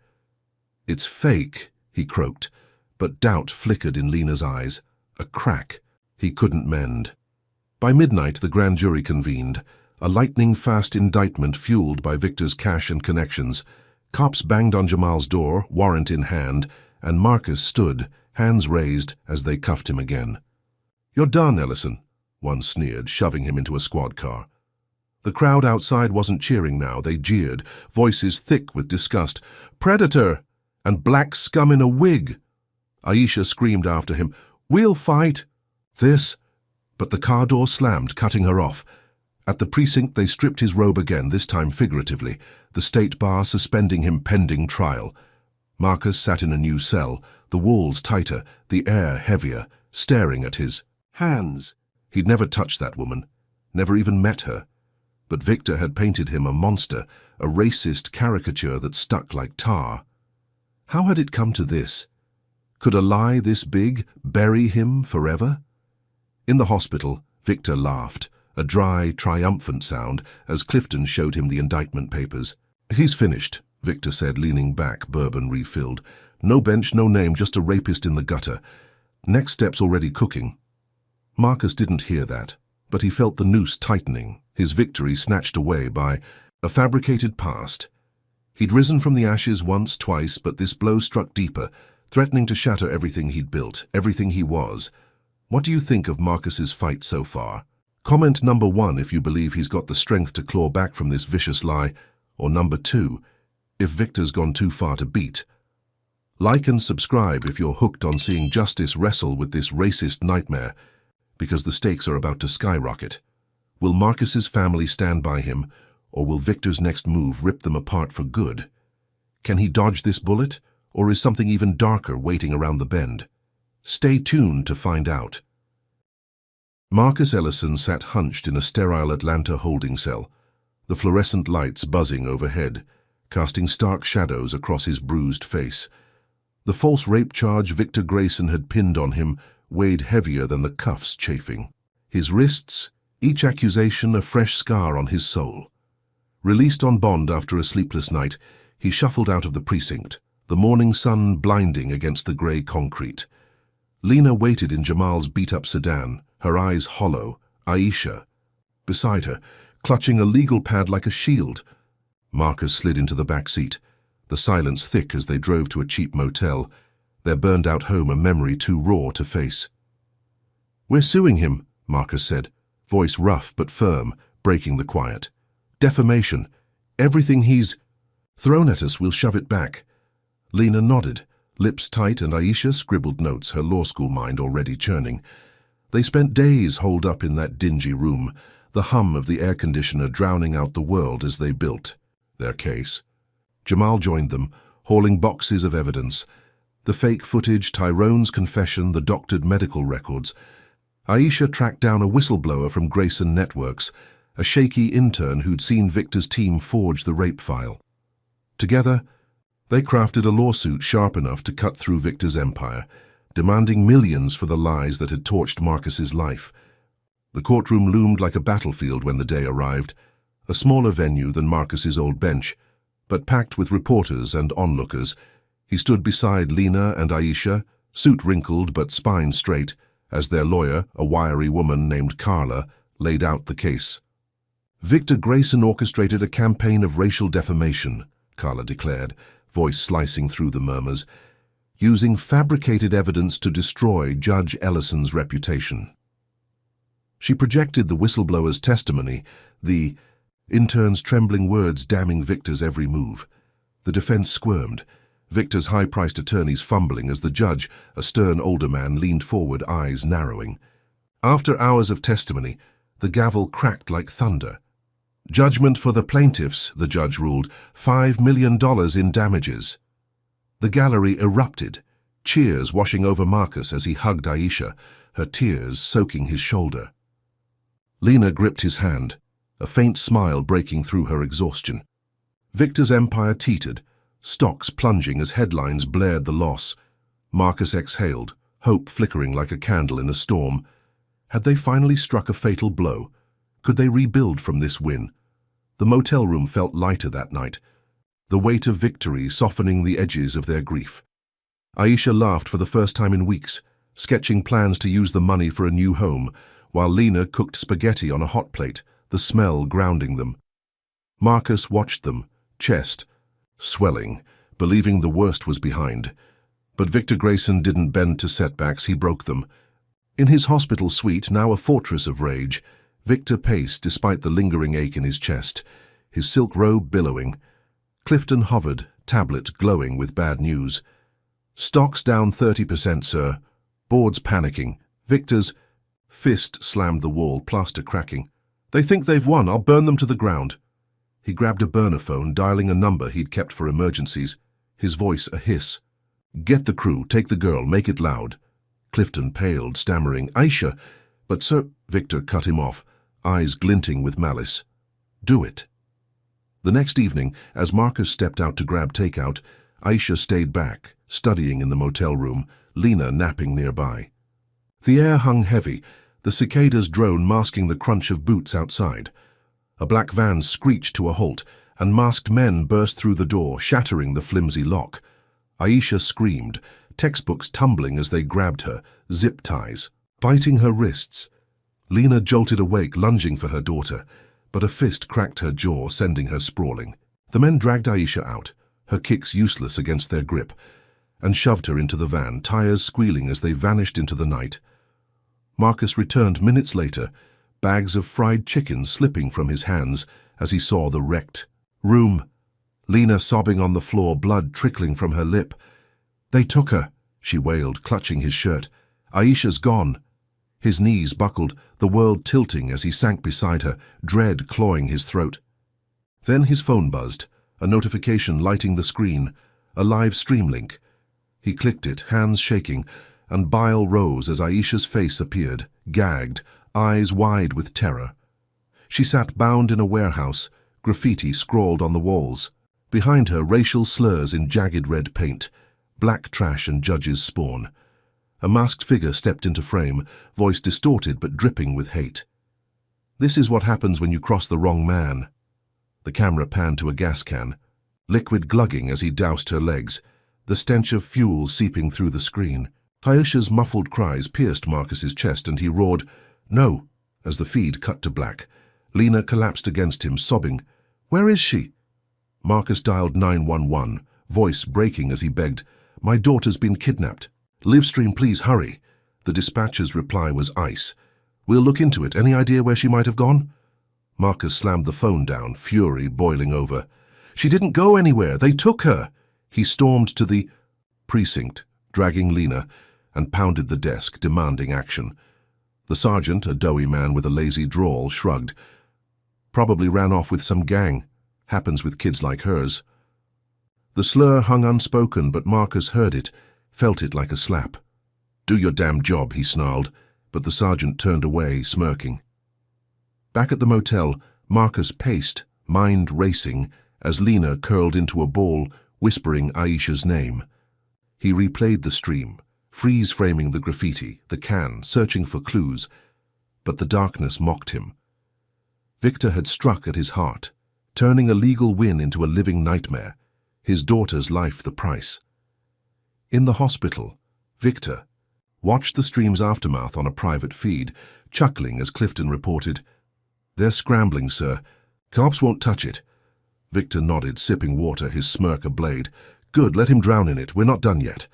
"It's fake," he croaked, but doubt flickered in Lena's eyes. A crack he couldn't mend. By midnight, the grand jury convened, a lightning-fast indictment fueled by Victor's cash and connections. Cops banged on Jamal's door, warrant in hand, and Marcus stood, hands raised, as they cuffed him again. "You're done, Ellison," one sneered, shoving him into a squad car. The crowd outside wasn't cheering now. They jeered, voices thick with disgust. "Predator! And black scum in a wig!" Aisha screamed after him, "We'll fight!" "This—" But the car door slammed, cutting her off. At the precinct, they stripped his robe again, this time figuratively, the state bar suspending him pending trial. Marcus sat in a new cell, the walls tighter, the air heavier, staring at his hands. He'd never touched that woman, never even met her. But Victor had painted him a monster, a racist caricature that stuck like tar. How had it come to this? Could a lie this big bury him forever? In the hospital, Victor laughed, a dry, triumphant sound, as Clifton showed him the indictment papers. "He's finished," Victor said, leaning back, bourbon refilled. "No bench, no name, just a rapist in the gutter. Next step's already cooking." Marcus didn't hear that, but he felt the noose tightening, his victory snatched away by a fabricated past. He'd risen from the ashes once, twice, but this blow struck deeper, threatening to shatter everything he'd built, everything he was. What do you think of Marcus's fight so far? Comment number 1 if you believe he's got the strength to claw back from this vicious lie, or number 2, if Victor's gone too far to beat. Like and subscribe if you're hooked on seeing justice wrestle with this racist nightmare, because the stakes are about to skyrocket. Will Marcus's family stand by him, or will Victor's next move rip them apart for good? Can he dodge this bullet, or is something even darker waiting around the bend? Stay tuned to find out. Marcus Ellison sat hunched in a sterile Atlanta holding cell, the fluorescent lights buzzing overhead, casting stark shadows across his bruised face. The false rape charge Victor Grayson had pinned on him weighed heavier than the cuffs chafing. His wrists, each accusation a fresh scar on his soul. Released on bond after a sleepless night, he shuffled out of the precinct, the morning sun blinding against the grey concrete. Lena waited in Jamal's beat-up sedan, her eyes hollow, Aisha beside her, clutching a legal pad like a shield. Marcus slid into the back seat, the silence thick as they drove to a cheap motel, their burned-out home a memory too raw to face. "We're suing him," Marcus said, voice rough but firm, breaking the quiet. "Defamation. Everything he's thrown at us, we'll shove it back." Lena nodded, lips tight, and Aisha scribbled notes, her law school mind already churning. They spent days holed up in that dingy room, the hum of the air conditioner drowning out the world as they built their case. Jamal joined them, hauling boxes of evidence. The fake footage, Tyrone's confession, the doctored medical records. Aisha tracked down a whistleblower from Grayson Networks, a shaky intern who'd seen Victor's team forge the rape file. Together, they crafted a lawsuit sharp enough to cut through Victor's empire, demanding millions for the lies that had torched Marcus's life. The courtroom loomed like a battlefield when the day arrived, a smaller venue than Marcus's old bench, but packed with reporters and onlookers. He stood beside Lena and Aisha, suit wrinkled but spine straight, as their lawyer, a wiry woman named Carla, laid out the case. "Victor Grayson orchestrated a campaign of racial defamation," Carla declared, voice slicing through the murmurs, "using fabricated evidence to destroy Judge Ellison's reputation." She projected the whistleblower's testimony, the intern's trembling words damning Victor's every move. The defense squirmed. Victor's high-priced attorneys fumbling as the judge, a stern older man, leaned forward, eyes narrowing. After hours of testimony, the gavel cracked like thunder. "Judgment for the plaintiffs," the judge ruled, $5 million in damages. The gallery erupted, cheers washing over Marcus as he hugged Aisha, her tears soaking his shoulder. Lena gripped his hand, a faint smile breaking through her exhaustion. Victor's empire teetered, stocks plunging as headlines blared the loss. Marcus exhaled, hope flickering like a candle in a storm. Had they finally struck a fatal blow? Could they rebuild from this win? The motel room felt lighter that night, the weight of victory softening the edges of their grief. Aisha laughed for the first time in weeks, sketching plans to use the money for a new home, while Lena cooked spaghetti on a hot plate, the smell grounding them. Marcus watched them, chest swelling, believing the worst was behind. But Victor Grayson didn't bend to setbacks, he broke them. In his hospital suite, now a fortress of rage, Victor paced despite the lingering ache in his chest, his silk robe billowing. Clifton hovered, tablet glowing with bad news. "Stocks down 30%, sir. Board's panicking. Victor's..." Fist slammed the wall, plaster cracking. "They think they've won. I'll burn them to the ground." He grabbed a burner phone, dialing a number he'd kept for emergencies, his voice a hiss. "Get the crew, take the girl, make it loud." Clifton paled, stammering, "Aisha..." "But sir..." Victor cut him off, eyes glinting with malice. "Do it." The next evening, as Marcus stepped out to grab takeout, Aisha stayed back, studying in the motel room, Lena napping nearby. The air hung heavy, the cicadas' drone masking the crunch of boots outside. A black van screeched to a halt, and masked men burst through the door, shattering the flimsy lock. Aisha screamed, textbooks tumbling as they grabbed her, zip ties, biting her wrists. Lena jolted awake, lunging for her daughter, but a fist cracked her jaw, sending her sprawling. The men dragged Aisha out, her kicks useless against their grip, and shoved her into the van, tires squealing as they vanished into the night. Marcus returned minutes later, bags of fried chicken slipping from his hands as he saw the wrecked room. Lena sobbing on the floor, blood trickling from her lip. "They took her," she wailed, clutching his shirt. "Aisha's gone." His knees buckled, the world tilting as he sank beside her, dread clawing his throat. Then his phone buzzed, a notification lighting the screen, a live stream link. He clicked it, hands shaking, and bile rose as Aisha's face appeared, gagged, eyes wide with terror. She sat bound in a warehouse, graffiti scrawled on the walls. Behind her, racial slurs in jagged red paint, black trash and judge's spawn. A masked figure stepped into frame, voice distorted but dripping with hate. "This is what happens when you cross the wrong man." The camera panned to a gas can, liquid glugging as he doused her legs, the stench of fuel seeping through the screen. Aisha's muffled cries pierced Marcus's chest, and he roared, "No!" As the feed cut to black, Lena collapsed against him, sobbing. "Where is she?" Marcus dialed 911, voice breaking as he begged, "My daughter's been kidnapped. Livestream, please hurry." The dispatcher's reply was ice. "We'll look into it. Any idea where she might have gone?" Marcus slammed the phone down, fury boiling over. "She didn't go anywhere. They took her." He stormed to the precinct, dragging Lena, and pounded the desk, demanding action. The sergeant, a doughy man with a lazy drawl, shrugged. "Probably ran off with some gang. Happens with kids like hers." The slur hung unspoken, but Marcus heard it, felt it like a slap. "Do your damn job," he snarled, but the sergeant turned away, smirking. Back at the motel, Marcus paced, mind racing, as Lena curled into a ball, whispering Aisha's name. He replayed the stream, freeze-framing the graffiti, the can, searching for clues, but the darkness mocked him. Victor had struck at his heart, turning a legal win into a living nightmare, his daughter's life the price. In the hospital, Victor watched the stream's aftermath on a private feed, chuckling as Clifton reported, "They're scrambling, sir. Cops won't touch it." Victor nodded, sipping water, his smirk ablaze. "Good, let him drown in it. We're not done yet."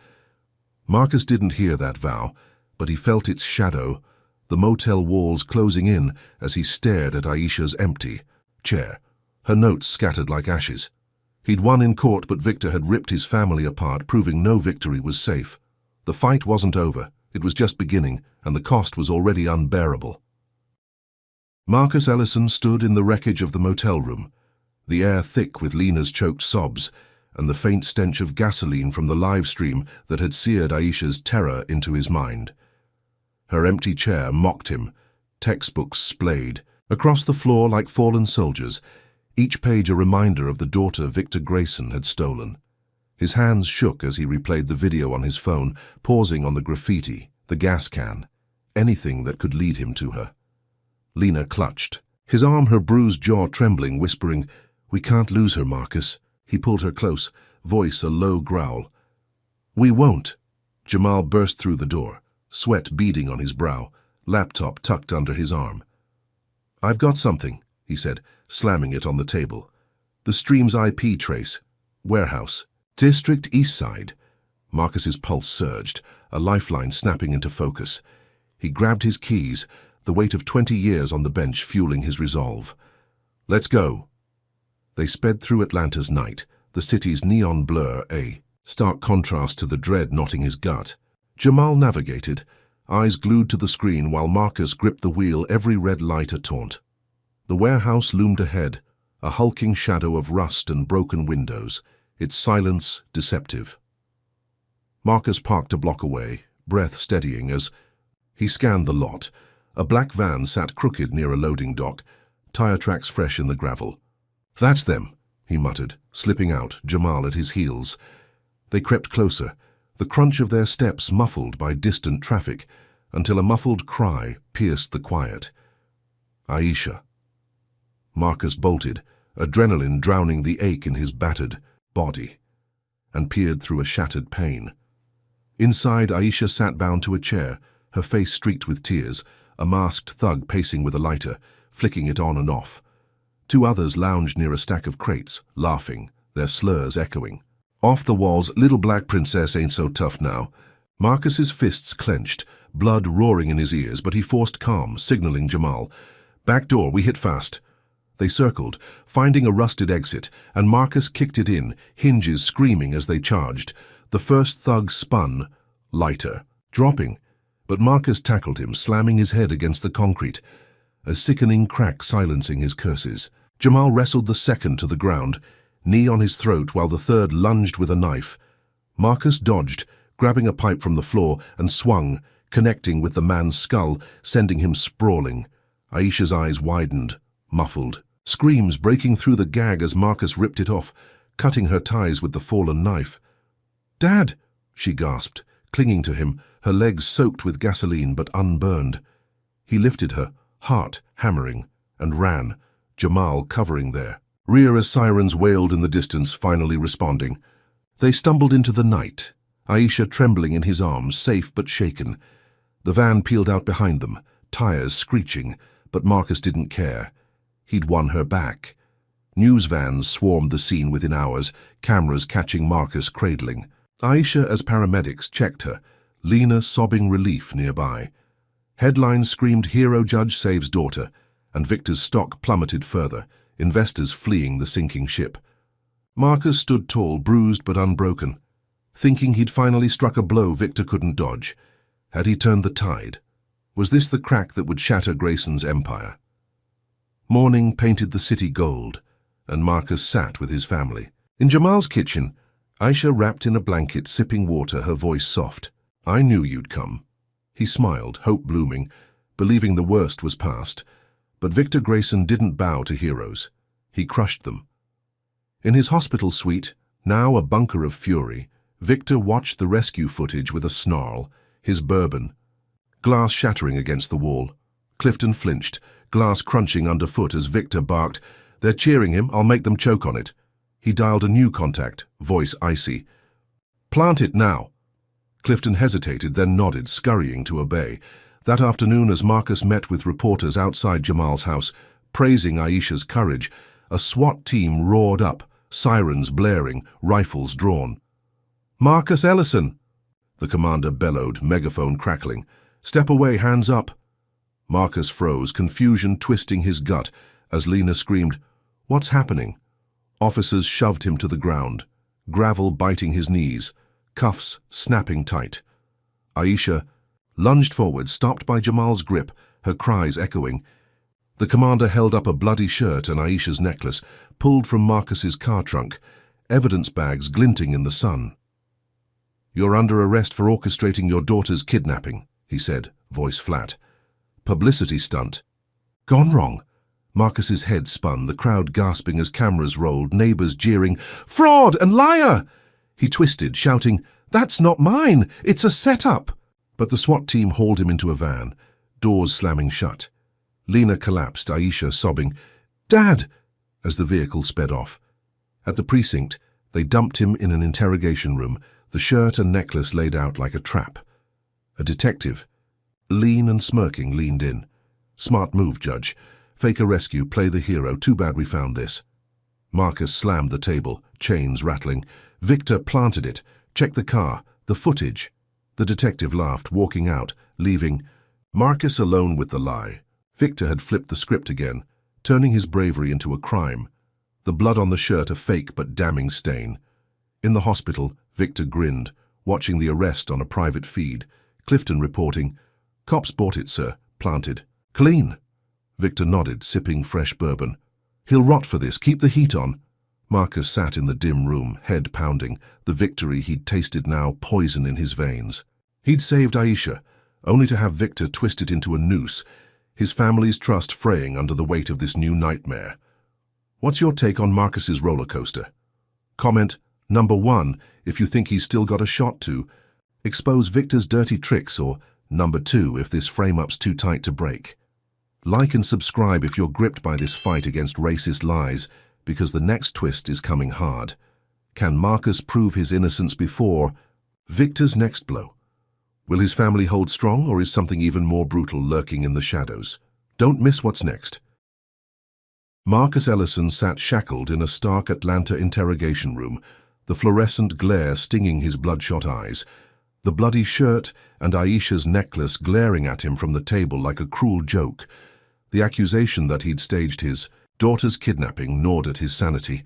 Marcus didn't hear that vow, but he felt its shadow, the motel walls closing in as he stared at Aisha's empty chair, her notes scattered like ashes. He'd won in court, but Victor had ripped his family apart, proving no victory was safe. The fight wasn't over, it was just beginning, and the cost was already unbearable. Marcus Ellison stood in the wreckage of the motel room, the air thick with Lena's choked sobs, and the faint stench of gasoline from the live stream that had seared Aisha's terror into his mind. Her empty chair mocked him, textbooks splayed, across the floor like fallen soldiers, each page a reminder of the daughter Victor Grayson had stolen. His hands shook as he replayed the video on his phone, pausing on the graffiti, the gas can, anything that could lead him to her. Lena clutched, his arm, her bruised jaw trembling, whispering, "We can't lose her, Marcus." He pulled her close, voice a low growl. "We won't." Jamal burst through the door, sweat beading on his brow, laptop tucked under his arm. "I've got something," he said, slamming it on the table. "The stream's IP trace. Warehouse. District East Side." Marcus's pulse surged, a lifeline snapping into focus. He grabbed his keys, the weight of 20 years on the bench fueling his resolve. "Let's go." They sped through Atlanta's night, the city's neon blur a stark contrast to the dread knotting his gut. Jamal navigated, eyes glued to the screen while Marcus gripped the wheel, every red light a taunt. The warehouse loomed ahead, a hulking shadow of rust and broken windows, its silence deceptive. Marcus parked a block away, breath steadying as he scanned the lot. A black van sat crooked near a loading dock, tire tracks fresh in the gravel. "That's them," he muttered, slipping out, Jamal at his heels. They crept closer, the crunch of their steps muffled by distant traffic, until a muffled cry pierced the quiet. "Aisha." Marcus bolted, adrenaline drowning the ache in his battered body, and peered through a shattered pane. Inside, Aisha sat bound to a chair, her face streaked with tears, a masked thug pacing with a lighter, flicking it on and off. Two others lounged near a stack of crates, laughing, their slurs echoing. Off the walls, "Little black princess ain't so tough now." Marcus's fists clenched, blood roaring in his ears, but he forced calm, signaling Jamal. "Back door, we hit fast." They circled, finding a rusted exit, and Marcus kicked it in, hinges screaming as they charged. The first thug spun, lighter, dropping, but Marcus tackled him, slamming his head against the concrete, a sickening crack silencing his curses. Jamal wrestled the second to the ground, knee on his throat while the third lunged with a knife. Marcus dodged, grabbing a pipe from the floor, and swung, connecting with the man's skull, sending him sprawling. Aisha's eyes widened, muffled, screams breaking through the gag as Marcus ripped it off, cutting her ties with the fallen knife. "Dad!" she gasped, clinging to him, her legs soaked with gasoline but unburned. He lifted her, heart hammering, and ran, Jamal covering their rear as sirens wailed in the distance, finally responding. They stumbled into the night, Aisha trembling in his arms, safe but shaken. The van peeled out behind them, tires screeching, but Marcus didn't care. He'd won her back. News vans swarmed the scene within hours, cameras catching Marcus cradling. Aisha, as paramedics, checked her, Lena sobbing relief nearby. Headlines screamed, "Hero judge saves daughter," and Victor's stock plummeted further, investors fleeing the sinking ship. Marcus stood tall, bruised but unbroken, thinking he'd finally struck a blow Victor couldn't dodge. Had he turned the tide? Was this the crack that would shatter Grayson's empire? Morning painted the city gold, and Marcus sat with his family. In Jamal's kitchen, Aisha wrapped in a blanket, sipping water, her voice soft. "I knew you'd come." He smiled, hope blooming, believing the worst was past. But Victor Grayson didn't bow to heroes. He crushed them. In his hospital suite, now a bunker of fury, Victor watched the rescue footage with a snarl, his bourbon, glass shattering against the wall. Clifton flinched, glass crunching underfoot as Victor barked, "They're cheering him, I'll make them choke on it." He dialed a new contact, voice icy. "Plant it now." Clifton hesitated, then nodded, scurrying to obey. That afternoon, as Marcus met with reporters outside Jamal's house, praising Aisha's courage, a SWAT team roared up, sirens blaring, rifles drawn. "Marcus Ellison!" the commander bellowed, megaphone crackling. "Step away, hands up." Marcus froze, confusion twisting his gut, as Lena screamed, "What's happening?" Officers shoved him to the ground, gravel biting his knees, cuffs snapping tight. Aisha lunged forward, stopped by Jamal's grip, her cries echoing. The commander held up a bloody shirt and Aisha's necklace, pulled from Marcus's car trunk, evidence bags glinting in the sun. "You're under arrest for orchestrating your daughter's kidnapping," he said, voice flat. "Publicity stunt." "Gone wrong?" Marcus's head spun, the crowd gasping as cameras rolled, neighbors jeering, "Fraud and liar!" He twisted, shouting, "That's not mine! It's a setup!" But the SWAT team hauled him into a van, doors slamming shut. Lena collapsed, Aisha sobbing, "Dad!" as the vehicle sped off. At the precinct, they dumped him in an interrogation room, the shirt and necklace laid out like a trap. A detective, lean and smirking, leaned in. "Smart move, Judge. Fake a rescue, play the hero. Too bad we found this." Marcus slammed the table, chains rattling. "Victor planted it. Check the car, the footage." The detective laughed, walking out, leaving Marcus alone with the lie. Victor had flipped the script again, turning his bravery into a crime. The blood on the shirt a fake but damning stain. In the hospital, Victor grinned, watching the arrest on a private feed. Clifton reporting, "Cops bought it, sir. Planted. Clean." Victor nodded, sipping fresh bourbon. "He'll rot for this. Keep the heat on." Marcus sat in the dim room, head pounding, the victory he'd tasted now poison in his veins. He'd saved Aisha, only to have Victor twist it into a noose, his family's trust fraying under the weight of this new nightmare. What's your take on Marcus's roller coaster? Comment number 1 if you think he's still got a shot to expose Victor's dirty tricks, or number 2 if this frame-up's too tight to break. Like and subscribe if you're gripped by this fight against racist lies, because the next twist is coming hard. Can Marcus prove his innocence before Victor's next blow? Will his family hold strong, or is something even more brutal lurking in the shadows? Don't miss what's next. Marcus Ellison sat shackled in a stark Atlanta interrogation room, the fluorescent glare stinging his bloodshot eyes, the bloody shirt and Aisha's necklace glaring at him from the table like a cruel joke. The accusation that he'd staged his daughter's kidnapping gnawed at his sanity.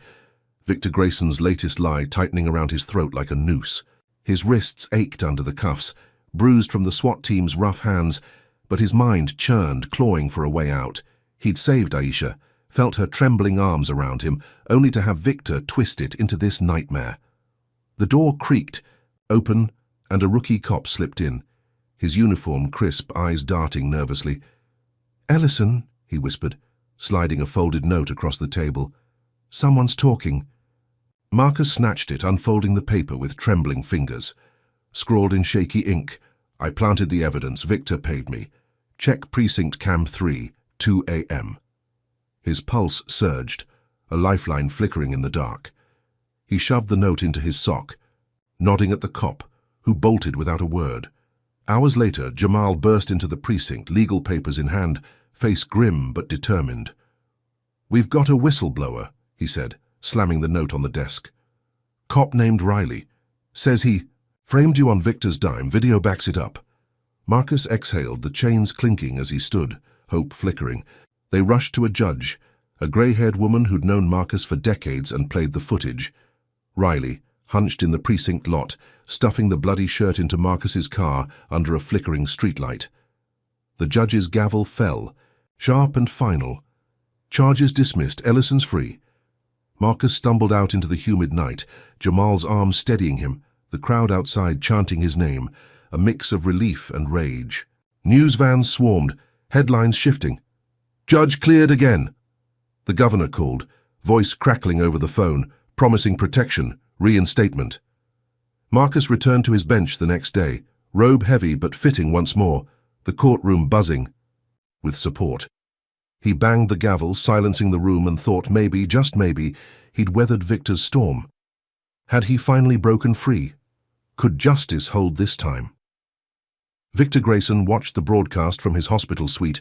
Victor Grayson's latest lie tightening around his throat like a noose. His wrists ached under the cuffs, bruised from the SWAT team's rough hands, but his mind churned, clawing for a way out. He'd saved Aisha, felt her trembling arms around him, only to have Victor twist it into this nightmare. The door creaked, open, and a rookie cop slipped in, his uniform crisp, eyes darting nervously. "Ellison," he whispered, sliding a folded note across the table. "Someone's talking." Marcus snatched it, unfolding the paper with trembling fingers. Scrawled in shaky ink, "I planted the evidence. Victor paid me. Check precinct cam 3, 2 a.m. His pulse surged, a lifeline flickering in the dark. He shoved the note into his sock, nodding at the cop, who bolted without a word. Hours later, Jamal burst into the precinct, legal papers in hand, face grim but determined. "We've got a whistleblower," he said, slamming the note on the desk. "Cop named Riley. Says he framed you on Victor's dime. Video backs it up." Marcus exhaled, the chains clinking as he stood, hope flickering. They rushed to a judge, a grey-haired woman who'd known Marcus for decades and played the footage. Riley, hunched in the precinct lot, stuffing the bloody shirt into Marcus's car under a flickering streetlight. The judge's gavel fell, sharp and final. "Charges dismissed. Ellison's free." Marcus stumbled out into the humid night, Jamal's arms steadying him, the crowd outside chanting his name, a mix of relief and rage. News vans swarmed, headlines shifting. "Judge cleared again." The governor called, voice crackling over the phone, promising protection, reinstatement. Marcus returned to his bench the next day, robe heavy but fitting once more, the courtroom buzzing with support. He banged the gavel, silencing the room, and thought maybe, just maybe, he'd weathered Victor's storm. Had he finally broken free? Could justice hold this time? Victor Grayson watched the broadcast from his hospital suite,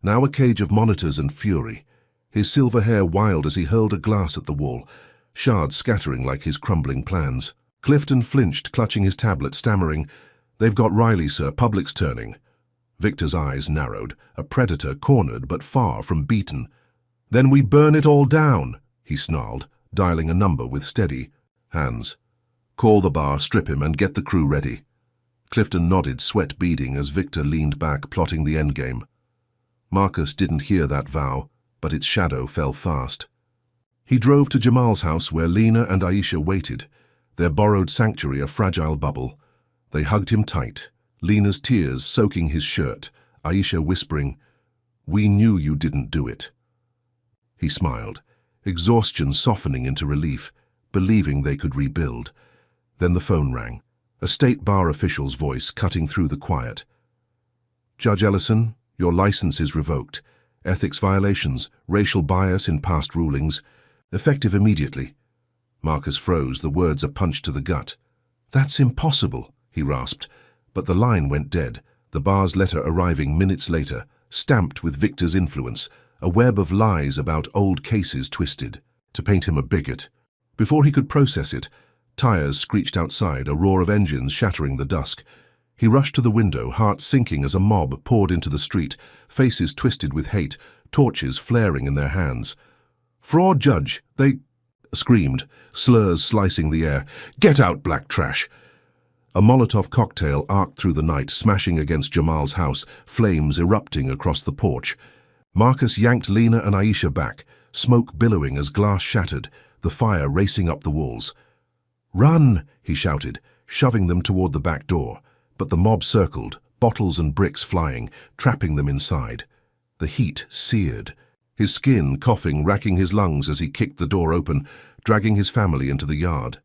now a cage of monitors and fury, his silver hair wild as he hurled a glass at the wall, shards scattering like his crumbling plans. Clifton flinched, clutching his tablet, stammering, "They've got Riley, sir. Public's turning." Victor's eyes narrowed, a predator cornered but far from beaten. "Then we burn it all down," he snarled, dialing a number with steady hands. "Call the bar, strip him, and get the crew ready." Clifton nodded, sweat beading, as Victor leaned back, plotting the endgame. Marcus didn't hear that vow, but its shadow fell fast. He drove to Jamal's house, where Lena and Aisha waited, their borrowed sanctuary a fragile bubble. They hugged him tight, Lena's tears soaking his shirt, Aisha whispering, "We knew you didn't do it." He smiled, exhaustion softening into relief, believing they could rebuild. Then the phone rang, a state bar official's voice cutting through the quiet. "Judge Ellison, your license is revoked. Ethics violations, racial bias in past rulings. Effective immediately." Marcus froze, the words a punch to the gut. "That's impossible," he rasped, but the line went dead, the bar's letter arriving minutes later, stamped with Victor's influence, a web of lies about old cases twisted, to paint him a bigot. Before he could process it, tires screeched outside, a roar of engines shattering the dusk. He rushed to the window, heart sinking as a mob poured into the street, faces twisted with hate, torches flaring in their hands. "Fraud, Judge! They—" screamed, slurs slicing the air. "Get out, black trash!" A Molotov cocktail arced through the night, smashing against Jamal's house, flames erupting across the porch. Marcus yanked Lena and Aisha back, smoke billowing as glass shattered, the fire racing up the walls. "Run!" he shouted, shoving them toward the back door. But the mob circled, bottles and bricks flying, trapping them inside. The heat seared, his skin coughing, racking his lungs as he kicked the door open, dragging his family into the yard.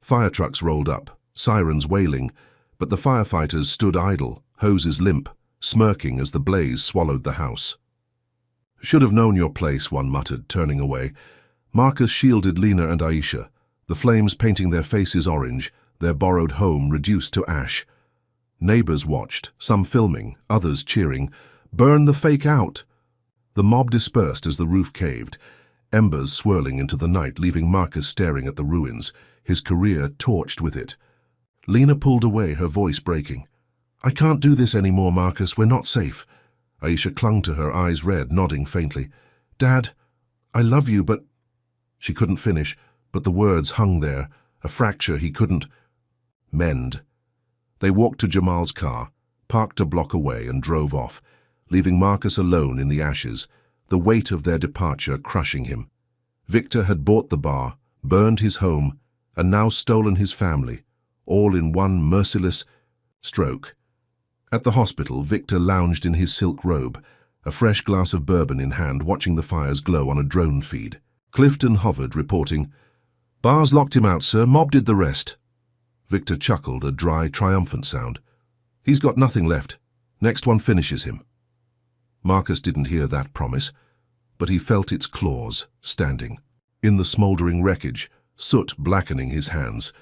Fire trucks rolled up, sirens wailing, but the firefighters stood idle, hoses limp, smirking as the blaze swallowed the house. "Should have known your place," one muttered, turning away. Marcus shielded Lena and Aisha, the flames painting their faces orange, their borrowed home reduced to ash. Neighbors watched, some filming, others cheering. "Burn the fake out!" The mob dispersed as the roof caved, embers swirling into the night, leaving Marcus staring at the ruins, his career torched with it. Lena pulled away, her voice breaking. "I can't do this anymore, Marcus. We're not safe." Aisha clung to her, eyes red, nodding faintly. "Dad, I love you, but—" She couldn't finish, but the words hung there, a fracture he couldn't mend. They walked to Jamal's car, parked a block away, and drove off, leaving Marcus alone in the ashes, the weight of their departure crushing him. Victor had bought the bar, burned his home, and now stolen his family, all in one merciless stroke. At the hospital, Victor lounged in his silk robe, a fresh glass of bourbon in hand, watching the fires glow on a drone feed. Clifton hovered, reporting, "Bar's locked him out, sir. Mob did the rest." Victor chuckled, a dry, triumphant sound. "He's got nothing left. Next one finishes him." Marcus didn't hear that promise, but he felt its claws, standing. In the smouldering wreckage, soot blackening his hands.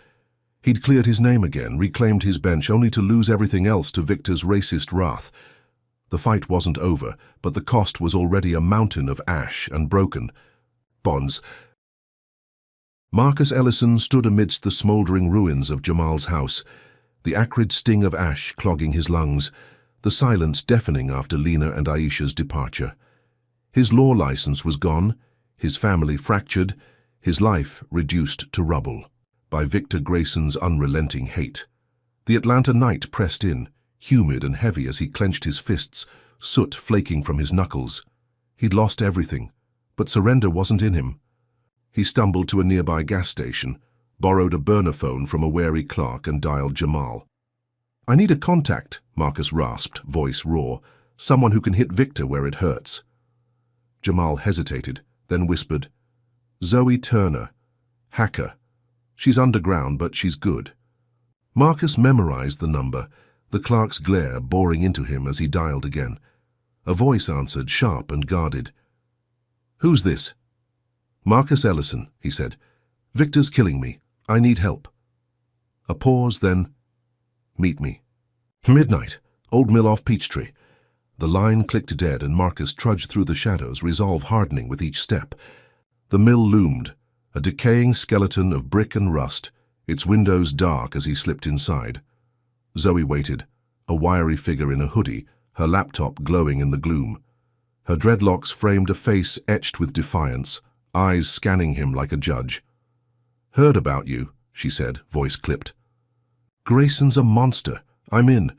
He'd cleared his name again, reclaimed his bench, only to lose everything else to Victor's racist wrath. The fight wasn't over, but the cost was already a mountain of ash and broken bonds. Marcus Ellison stood amidst the smouldering ruins of Jamal's house, the acrid sting of ash clogging his lungs, the silence deafening after Lena and Aisha's departure. His law license was gone, his family fractured, his life reduced to rubble by Victor Grayson's unrelenting hate. The Atlanta night pressed in, humid and heavy as he clenched his fists, soot flaking from his knuckles. He'd lost everything, but surrender wasn't in him. He stumbled to a nearby gas station, borrowed a burner phone from a wary clerk, and dialed Jamal. "I need a contact," Marcus rasped, voice raw. "Someone who can hit Victor where it hurts." Jamal hesitated, then whispered, "Zoe Turner. Hacker. She's underground, but she's good." Marcus memorized the number, the clerk's glare boring into him as he dialed again. A voice answered, sharp and guarded. "Who's this?" "Marcus Ellison," he said. "Victor's killing me. I need help." A pause, then, "Meet me." "Midnight. Old mill off Peachtree." The line clicked dead, and Marcus trudged through the shadows, resolve hardening with each step. The mill loomed, a decaying skeleton of brick and rust, its windows dark as he slipped inside. Zoe waited, a wiry figure in a hoodie, her laptop glowing in the gloom. Her dreadlocks framed a face etched with defiance, eyes scanning him like a judge. "Heard about you," she said, voice clipped. "Grayson's a monster. I'm in."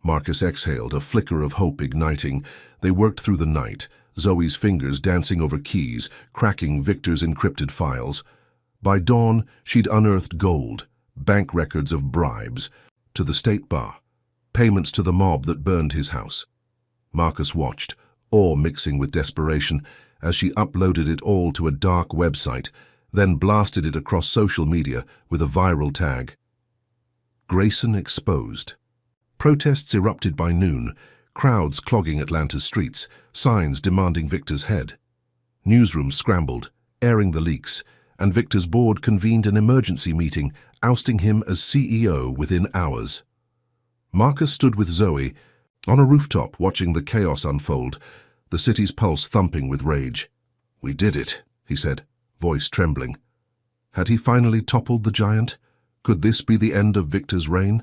Marcus exhaled, a flicker of hope igniting. They worked through the night, Zoe's fingers dancing over keys, cracking Victor's encrypted files. By dawn, she'd unearthed gold, bank records of bribes, to the state bar, payments to the mob that burned his house. Marcus watched, awe mixing with desperation, as she uploaded it all to a dark website, then blasted it across social media with a viral tag. Grayson exposed. Protests erupted by noon, crowds clogging Atlanta's streets, signs demanding Victor's head. Newsrooms scrambled, airing the leaks, and Victor's board convened an emergency meeting, ousting him as CEO within hours. Marcus stood with Zoe on a rooftop watching the chaos unfold, the city's pulse thumping with rage. "We did it," he said, voice trembling. Had he finally toppled the giant? Could this be the end of Victor's reign?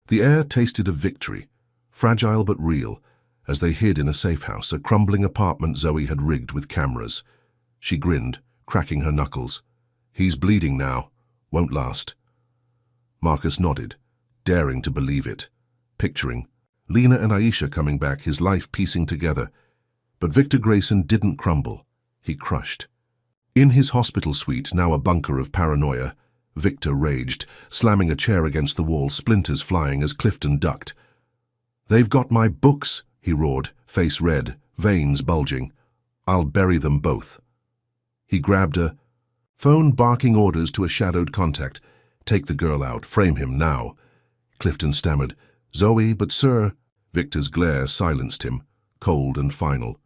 The air tasted of victory, fragile but real, as they hid in a safe house, a crumbling apartment Zoe had rigged with cameras. She grinned, cracking her knuckles. "He's bleeding now. Won't last." Marcus nodded, daring to believe it, picturing Lena and Aisha coming back, his life piecing together. But Victor Grayson didn't crumble. He crushed. In his hospital suite, now a bunker of paranoia, Victor raged, slamming a chair against the wall, splinters flying as Clifton ducked. "They've got my books," he roared, face red, veins bulging. "I'll bury them both." He grabbed a phone, barking orders to a shadowed contact. "Take the girl out. Frame him now." Clifton stammered, "Zoe, but sir." Victor's glare silenced him, cold and final.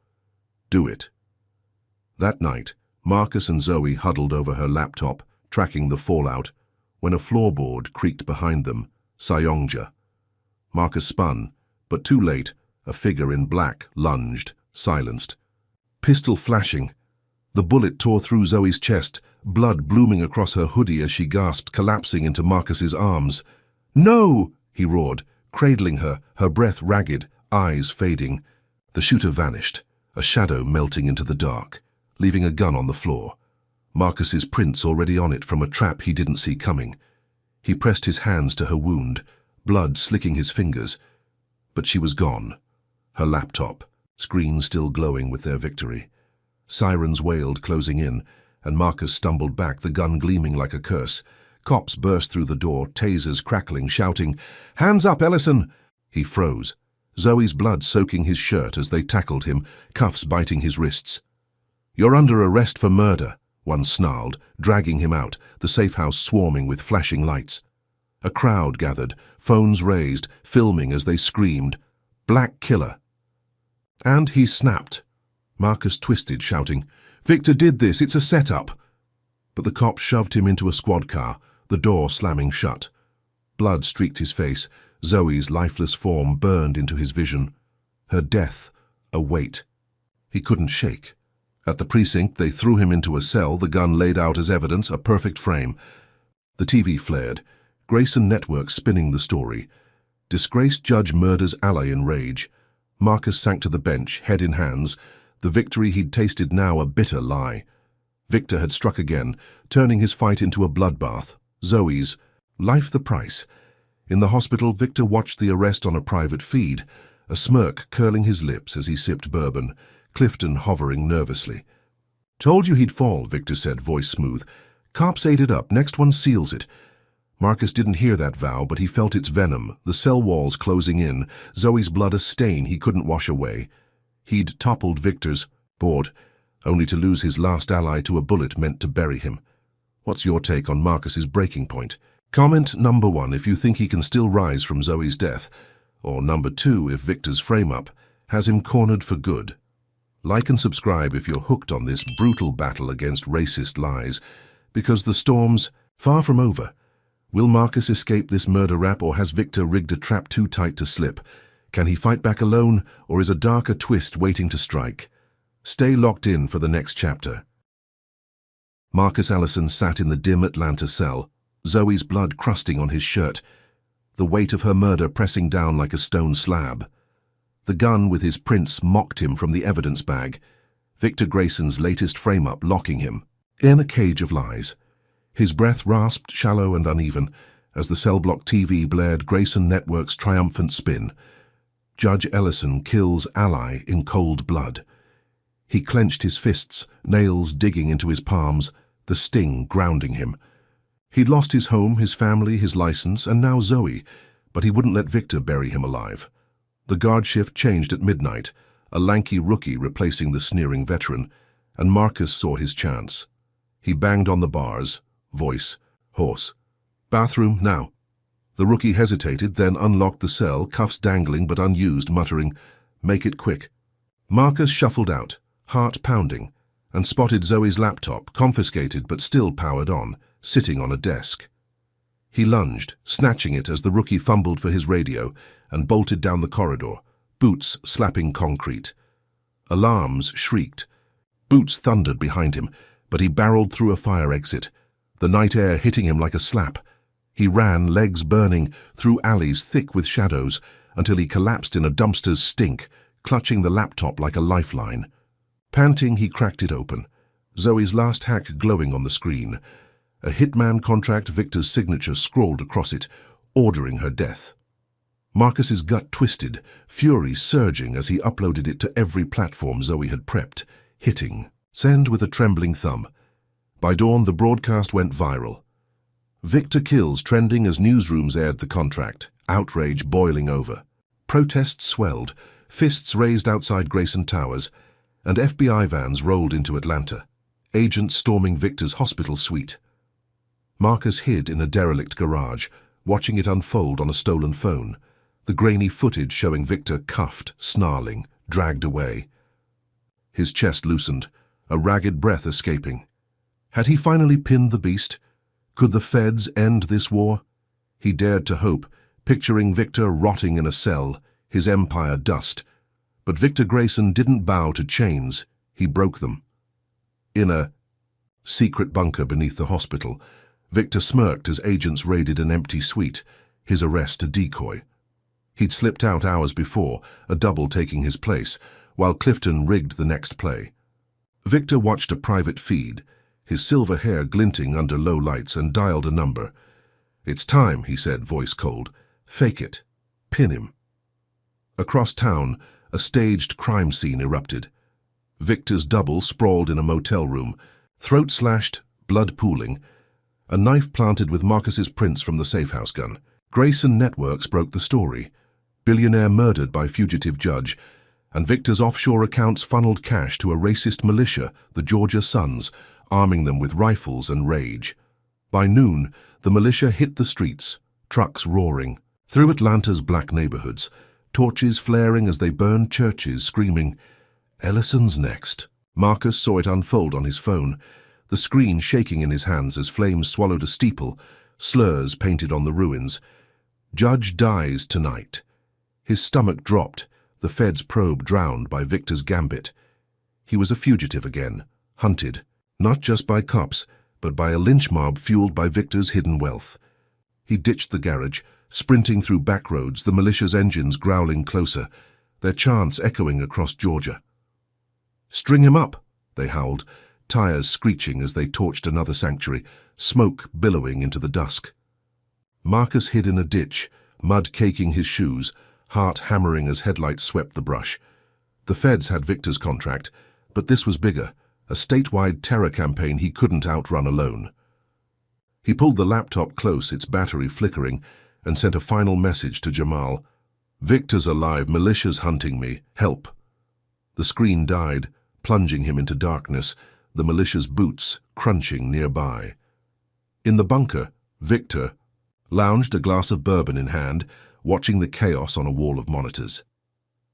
"Do it." That night, Marcus and Zoe huddled over her laptop, tracking the fallout, when a floorboard creaked behind them, Sayongja. Marcus spun, but too late, a figure in black lunged, silenced. Pistol flashing. The bullet tore through Zoe's chest, blood blooming across her hoodie as she gasped, collapsing into Marcus's arms. "No!" he roared, cradling her, her breath ragged, eyes fading. The shooter vanished, a shadow melting into the dark, leaving a gun on the floor. Marcus's prints already on it from a trap he didn't see coming. He pressed his hands to her wound, blood slicking his fingers. But she was gone. Her laptop, screen still glowing with their victory. Sirens wailed, closing in, and Marcus stumbled back, the gun gleaming like a curse. Cops burst through the door, tasers crackling, shouting, "Hands up, Ellison!" He froze, Zoe's blood soaking his shirt as they tackled him, cuffs biting his wrists. "You're under arrest for murder," one snarled, dragging him out, the safe house swarming with flashing lights. A crowd gathered, phones raised, filming as they screamed, "Black killer!" And he snapped. Marcus twisted, shouting, "Victor did this, it's a setup!" But the cops shoved him into a squad car, the door slamming shut. Blood streaked his face, Zoe's lifeless form burned into his vision. Her death, a weight. He couldn't shake. At the precinct, they threw him into a cell, the gun laid out as evidence, a perfect frame. The TV flared, Grayson Network spinning the story. Disgraced judge murders ally in rage. Marcus sank to the bench, head in hands, the victory he'd tasted now a bitter lie. Victor had struck again, turning his fight into a bloodbath. Zoe's life the price. In the hospital, Victor watched the arrest on a private feed, a smirk curling his lips as he sipped bourbon, Clifton hovering nervously. "Told you he'd fall," Victor said, voice smooth. "Cops ate it up, next one seals it." Marcus didn't hear that vow, but he felt its venom, the cell walls closing in, Zoe's blood a stain he couldn't wash away. He'd toppled Victor's board, only to lose his last ally to a bullet meant to bury him. What's your take on Marcus's breaking point? Comment number 1 if you think he can still rise from Zoe's death, or number 2 if Victor's frame-up has him cornered for good. Like and subscribe if you're hooked on this brutal battle against racist lies, because the storm's far from over. Will Marcus escape this murder rap, or has Victor rigged a trap too tight to slip? Can he fight back alone, or is a darker twist waiting to strike? Stay locked in for the next chapter. Marcus Ellison sat in the dim Atlanta cell, Zoe's blood crusting on his shirt, the weight of her murder pressing down like a stone slab. The gun with his prints mocked him from the evidence bag. Victor Grayson's latest frame-up locking him in a cage of lies. His breath rasped, shallow and uneven, as the cell block TV blared Grayson Network's triumphant spin. Judge Ellison kills ally in cold blood. He clenched his fists, nails digging into his palms, the sting grounding him. He'd lost his home, his family, his license, and now Zoe, but he wouldn't let Victor bury him alive. The guard shift changed at midnight, a lanky rookie replacing the sneering veteran, and Marcus saw his chance. He banged on the bars, voice hoarse. "Bathroom, now." The rookie hesitated, then unlocked the cell, cuffs dangling but unused, muttering, "Make it quick." Marcus shuffled out, heart pounding, and spotted Zoe's laptop, confiscated but still powered on, sitting on a desk. He lunged, snatching it as the rookie fumbled for his radio, and bolted down the corridor, boots slapping concrete. Alarms shrieked. Boots thundered behind him, but he barreled through a fire exit, the night air hitting him like a slap. He ran, legs burning, through alleys thick with shadows, until he collapsed in a dumpster's stink, clutching the laptop like a lifeline. Panting, he cracked it open, Zoe's last hack glowing on the screen. A hitman contract, Victor's signature scrawled across it, ordering her death. Marcus's gut twisted, fury surging as he uploaded it to every platform Zoe had prepped, hitting send with a trembling thumb. By dawn, the broadcast went viral. Victor kills trending as newsrooms aired the contract, outrage boiling over. Protests swelled, fists raised outside Grayson Towers, and FBI vans rolled into Atlanta, agents storming Victor's hospital suite. Marcus hid in a derelict garage, watching it unfold on a stolen phone, the grainy footage showing Victor cuffed, snarling, dragged away. His chest loosened, a ragged breath escaping. Had he finally pinned the beast? Could the feds end this war? He dared to hope, picturing Victor rotting in a cell, his empire dust. But Victor Grayson didn't bow to chains, he broke them. In a secret bunker beneath the hospital, Victor smirked as agents raided an empty suite, his arrest a decoy. He'd slipped out hours before, a double taking his place, while Clifton rigged the next play. Victor watched a private feed, his silver hair glinting under low lights, and dialed a number. "It's time," he said, voice cold. "Fake it. Pin him." Across town, a staged crime scene erupted. Victor's double sprawled in a motel room, throat slashed, blood pooling, a knife planted with Marcus's prints from the safehouse gun. Grayson Networks broke the story. Billionaire murdered by fugitive judge, and Victor's offshore accounts funneled cash to a racist militia, the Georgia Sons, arming them with rifles and rage. By noon, the militia hit the streets, trucks roaring, through Atlanta's black neighborhoods, torches flaring as they burned churches, screaming, "Ellison's next." Marcus saw it unfold on his phone, the screen shaking in his hands as flames swallowed a steeple, slurs painted on the ruins. "Judge dies tonight." His stomach dropped, the Fed's probe drowned by Victor's gambit. He was a fugitive again, hunted, not just by cops, but by a lynch mob fueled by Victor's hidden wealth. He ditched the garage, sprinting through back roads, the militia's engines growling closer, their chants echoing across Georgia. "String him up," they howled, tires screeching as they torched another sanctuary, smoke billowing into the dusk. Marcus hid in a ditch, mud caking his shoes, heart hammering as headlights swept the brush. The feds had Victor's contract, but this was bigger, a statewide terror campaign he couldn't outrun alone. He pulled the laptop close, its battery flickering, and sent a final message to Jamal. "Victor's alive, militia's hunting me, help." The screen died, plunging him into darkness, the militia's boots crunching nearby. In the bunker, Victor lounged, a glass of bourbon in hand, watching the chaos on a wall of monitors.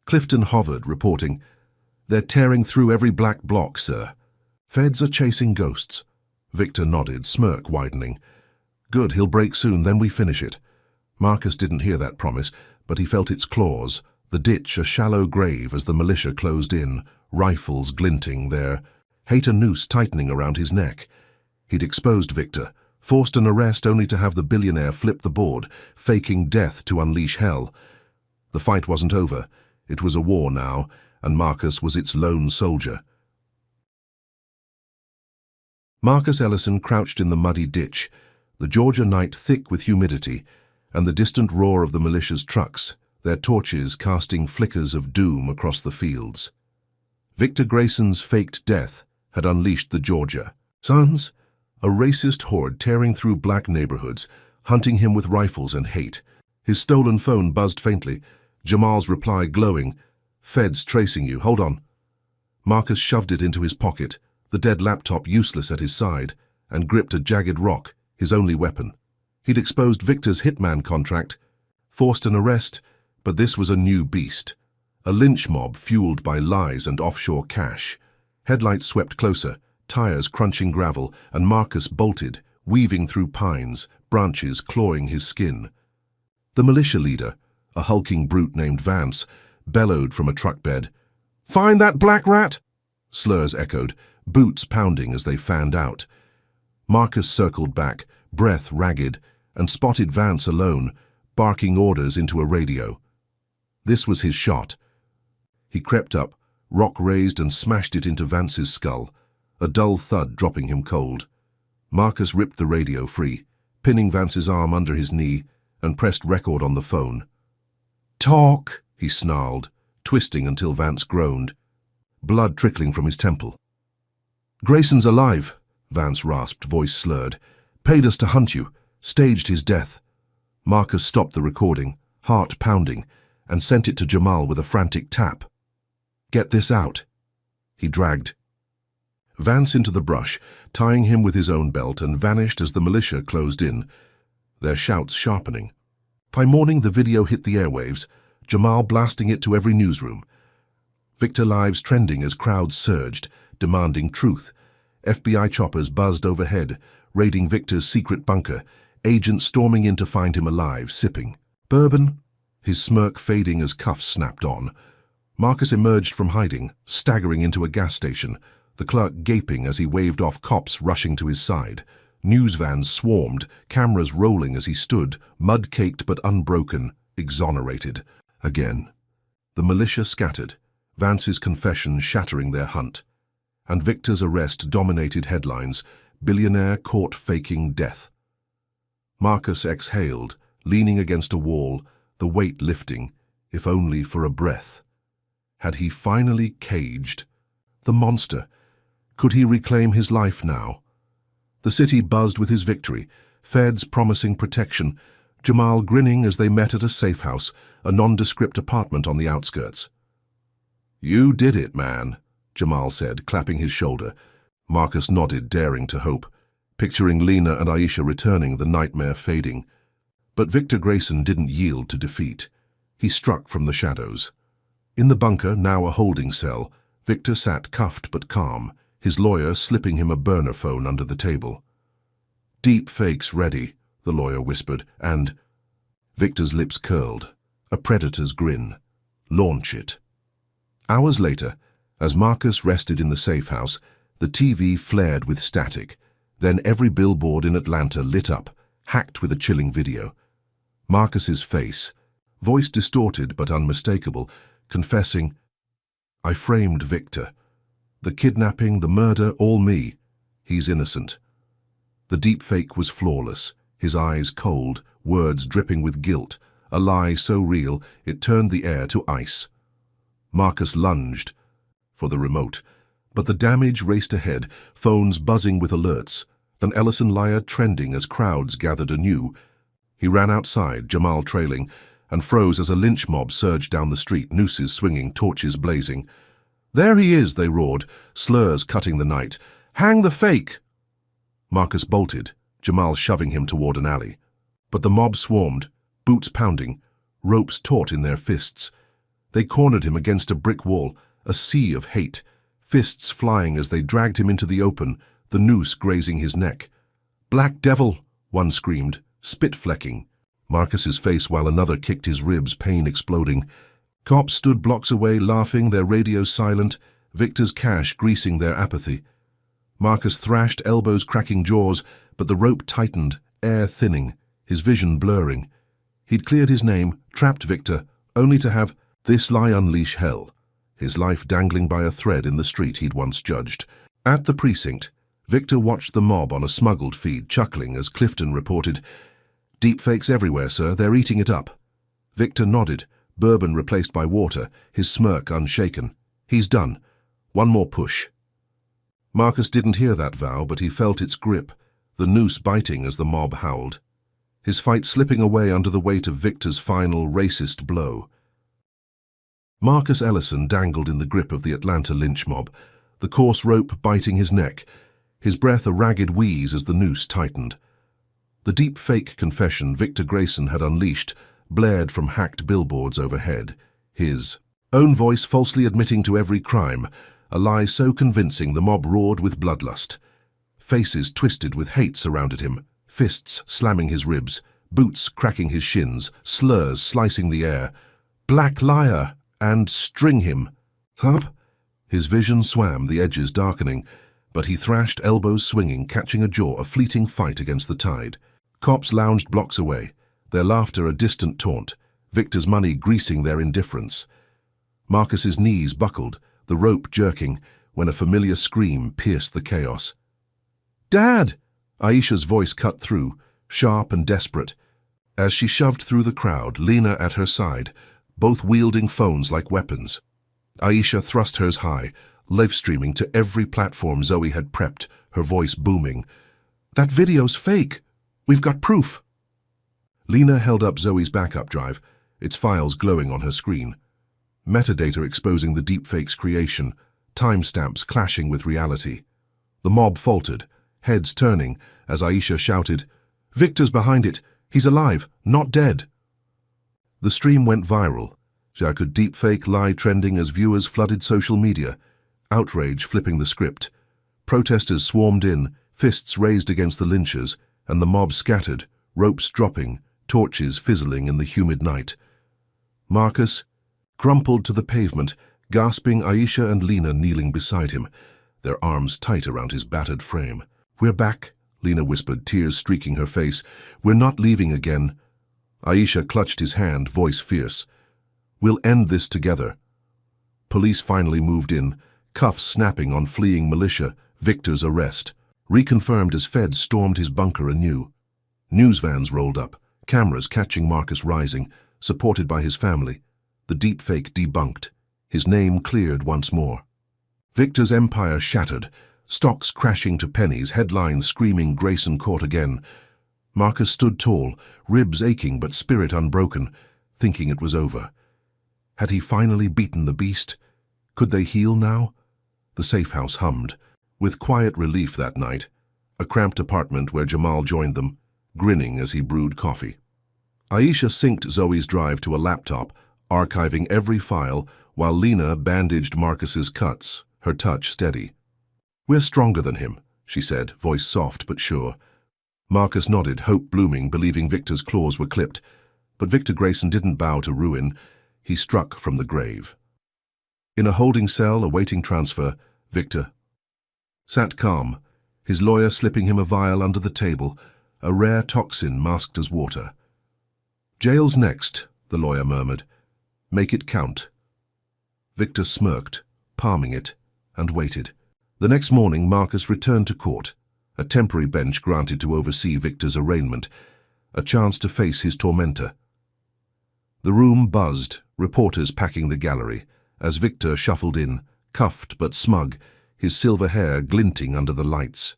Clifton hovered, reporting, "They're tearing through every black block, sir. Feds are chasing ghosts." Victor nodded, smirk widening. "Good, he'll break soon, then we finish it." Marcus didn't hear that promise, but he felt its claws, the ditch a shallow grave as the militia closed in, rifles glinting there, hate a noose tightening around his neck. He'd exposed Victor, forced an arrest only to have the billionaire flip the board, faking death to unleash hell. The fight wasn't over. It was a war now, and Marcus was its lone soldier. Marcus Ellison crouched in the muddy ditch, the Georgia night thick with humidity, and the distant roar of the militia's trucks, their torches casting flickers of doom across the fields. Victor Grayson's faked death had unleashed the Georgia Sons, a racist horde tearing through black neighborhoods, hunting him with rifles and hate. His stolen phone buzzed faintly, Jamal's reply glowing, "Feds tracing you, hold on." Marcus shoved it into his pocket, the dead laptop useless at his side, and gripped a jagged rock, his only weapon. He'd exposed Victor's hitman contract, forced an arrest, but this was a new beast. A lynch mob fueled by lies and offshore cash. Headlights swept closer, tires crunching gravel, and Marcus bolted, weaving through pines, branches clawing his skin. The militia leader, a hulking brute named Vance, bellowed from a truck bed. "Find that black rat!" Slurs echoed, boots pounding as they fanned out. Marcus circled back, breath ragged, and spotted Vance alone, barking orders into a radio. This was his shot. He crept up, rock raised, and smashed it into Vance's skull, a dull thud dropping him cold. Marcus ripped the radio free, pinning Vance's arm under his knee, and pressed record on the phone. "Talk," he snarled, twisting until Vance groaned, blood trickling from his temple. "Grayson's alive," Vance rasped, voice slurred. "Paid us to hunt you, staged his death." Marcus stopped the recording, heart pounding, and sent it to Jamal with a frantic tap. "Get this out." He dragged Vance into the brush, tying him with his own belt, and vanished as the militia closed in, their shouts sharpening. By morning, the video hit the airwaves, Jamal blasting it to every newsroom. Victor lives trending as crowds surged, demanding truth. FBI choppers buzzed overhead, raiding Victor's secret bunker, agents storming in to find him alive, sipping bourbon, his smirk fading as cuffs snapped on. Marcus emerged from hiding, staggering into a gas station, the clerk gaping as he waved off cops rushing to his side. News vans swarmed, cameras rolling as he stood, mud-caked but unbroken, exonerated. Again. The militia scattered, Vance's confession shattering their hunt. And Victor's arrest dominated headlines, billionaire caught faking death. Marcus exhaled, leaning against a wall, the weight lifting, if only for a breath. Had he finally caged the monster? Could he reclaim his life now? The city buzzed with his victory, feds promising protection, Jamal grinning as they met at a safe house, a nondescript apartment on the outskirts. "You did it, man," Jamal said, clapping his shoulder. Marcus nodded, daring to hope, picturing Lena and Aisha returning, the nightmare fading. But Victor Grayson didn't yield to defeat. He struck from the shadows. In the bunker, now a holding cell, Victor sat cuffed but calm, his lawyer slipping him a burner phone under the table. "Deep fakes ready," the lawyer whispered, and Victor's lips curled, a predator's grin. "Launch it." Hours later, as Marcus rested in the safe house, the TV flared with static. Then every billboard in Atlanta lit up, hacked with a chilling video. Marcus's face, voice distorted but unmistakable, confessing, "I framed Victor. The kidnapping, the murder, all me. He's innocent." The deepfake was flawless, his eyes cold, words dripping with guilt, a lie so real it turned the air to ice. Marcus lunged for the remote, but the damage raced ahead, phones buzzing with alerts, an Ellison liar trending as crowds gathered anew. He ran outside, Jamal trailing, and froze as a lynch mob surged down the street, nooses swinging, torches blazing. "There he is," they roared, slurs cutting the night. "Hang the fake!" Marcus bolted, Jamal shoving him toward an alley. But the mob swarmed, boots pounding, ropes taut in their fists. They cornered him against a brick wall, a sea of hate, fists flying as they dragged him into the open, the noose grazing his neck. "Black devil!" one screamed, spit-flecking. Marcus's face while another kicked his ribs, pain exploding. Cops stood blocks away, laughing, their radios silent, Victor's cash greasing their apathy. Marcus thrashed, elbows cracking jaws, but the rope tightened, air thinning, his vision blurring. He'd cleared his name, trapped Victor, only to have this lie unleash hell, his life dangling by a thread in the street he'd once judged. At the precinct, Victor watched the mob on a smuggled feed, chuckling as Clifton reported, "Deepfakes everywhere, sir. They're eating it up." Victor nodded, bourbon replaced by water, his smirk unshaken. "He's done. One more push." Marcus didn't hear that vow, but he felt its grip, the noose biting as the mob howled. His fight slipping away under the weight of Victor's final racist blow. Marcus Ellison dangled in the grip of the Atlanta lynch mob, the coarse rope biting his neck, his breath a ragged wheeze as the noose tightened. The deep fake confession Victor Grayson had unleashed blared from hacked billboards overhead, his own voice falsely admitting to every crime, a lie so convincing the mob roared with bloodlust. Faces twisted with hate surrounded him, fists slamming his ribs, boots cracking his shins, slurs slicing the air. "Black liar!" and "String him!" Up! His vision swam, the edges darkening, but he thrashed, elbows swinging, catching a jaw, a fleeting fight against the tide. Cops lounged blocks away, their laughter a distant taunt, Victor's money greasing their indifference. Marcus's knees buckled, the rope jerking, when a familiar scream pierced the chaos. "Dad!" Aisha's voice cut through, sharp and desperate. As she shoved through the crowd, Lena at her side, both wielding phones like weapons. Aisha thrust hers high, live-streaming to every platform Zoe had prepped, her voice booming. "That video's fake! We've got proof!" Lena held up Zoe's backup drive, its files glowing on her screen. Metadata exposing the deepfake's creation, timestamps clashing with reality. The mob faltered, heads turning, as Aisha shouted, "Victor's behind it! He's alive, not dead!" The stream went viral. Could deepfake lie trending as viewers flooded social media, outrage flipping the script. Protesters swarmed in, fists raised against the lynchers, and the mob scattered, ropes dropping, torches fizzling in the humid night. Marcus crumpled to the pavement, gasping, Aisha and Lena kneeling beside him, their arms tight around his battered frame. "We're back," Lena whispered, tears streaking her face. "We're not leaving again." Aisha clutched his hand, voice fierce. "We'll end this together." Police finally moved in, cuffs snapping on fleeing militia, Victor's arrest. Reconfirmed as feds stormed his bunker anew. News vans rolled up, cameras catching Marcus rising, supported by his family. The deepfake debunked, his name cleared once more. Victor's empire shattered, stocks crashing to pennies, headlines screaming Grayson caught again. Marcus stood tall, ribs aching but spirit unbroken, thinking it was over. Had he finally beaten the beast? Could they heal now? The safe house hummed, with quiet relief that night, a cramped apartment where Jamal joined them, grinning as he brewed coffee. Aisha synced Zoe's drive to a laptop, archiving every file, while Lena bandaged Marcus's cuts, her touch steady. "We're stronger than him," she said, voice soft but sure. Marcus nodded, hope blooming, believing Victor's claws were clipped. But Victor Grayson didn't bow to ruin. He struck from the grave. In a holding cell awaiting transfer, Victor sat calm, his lawyer slipping him a vial under the table, a rare toxin masked as water. "Jail's next," the lawyer murmured. "Make it count." Victor smirked, palming it, and waited. The next morning, Marcus returned to court, a temporary bench granted to oversee Victor's arraignment, a chance to face his tormentor. The room buzzed, reporters packing the gallery, as Victor shuffled in, cuffed but smug, his silver hair glinting under the lights.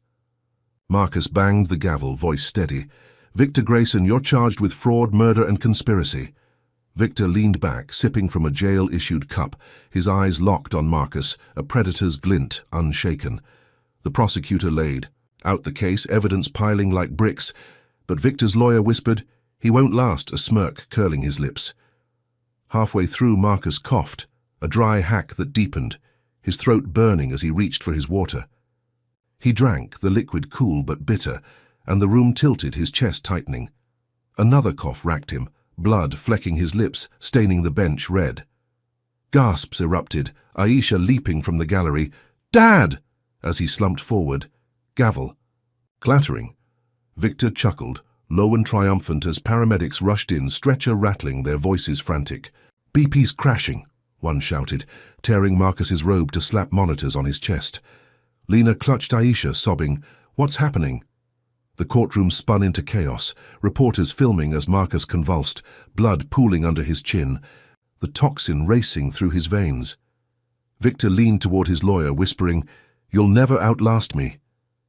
Marcus banged the gavel, voice steady. "Victor Grayson, you're charged with fraud, murder, and conspiracy." Victor leaned back, sipping from a jail-issued cup, his eyes locked on Marcus, a predator's glint unshaken. The prosecutor laid out the case, evidence piling like bricks, but Victor's lawyer whispered, "He won't last," a smirk curling his lips. Halfway through, Marcus coughed, a dry hack that deepened, his throat burning as he reached for his water. He drank, the liquid cool but bitter, and the room tilted, his chest tightening. Another cough racked him, blood flecking his lips, staining the bench red. Gasps erupted, Aisha leaping from the gallery. "Dad!" as he slumped forward. Gavel. Clattering. Victor chuckled, low and triumphant as paramedics rushed in, stretcher rattling, their voices frantic. "BP's crashing," one shouted, tearing Marcus's robe to slap monitors on his chest. Lena clutched Aisha, sobbing, "What's happening?" The courtroom spun into chaos, reporters filming as Marcus convulsed, blood pooling under his chin, the toxin racing through his veins. Victor leaned toward his lawyer, whispering, "You'll never outlast me."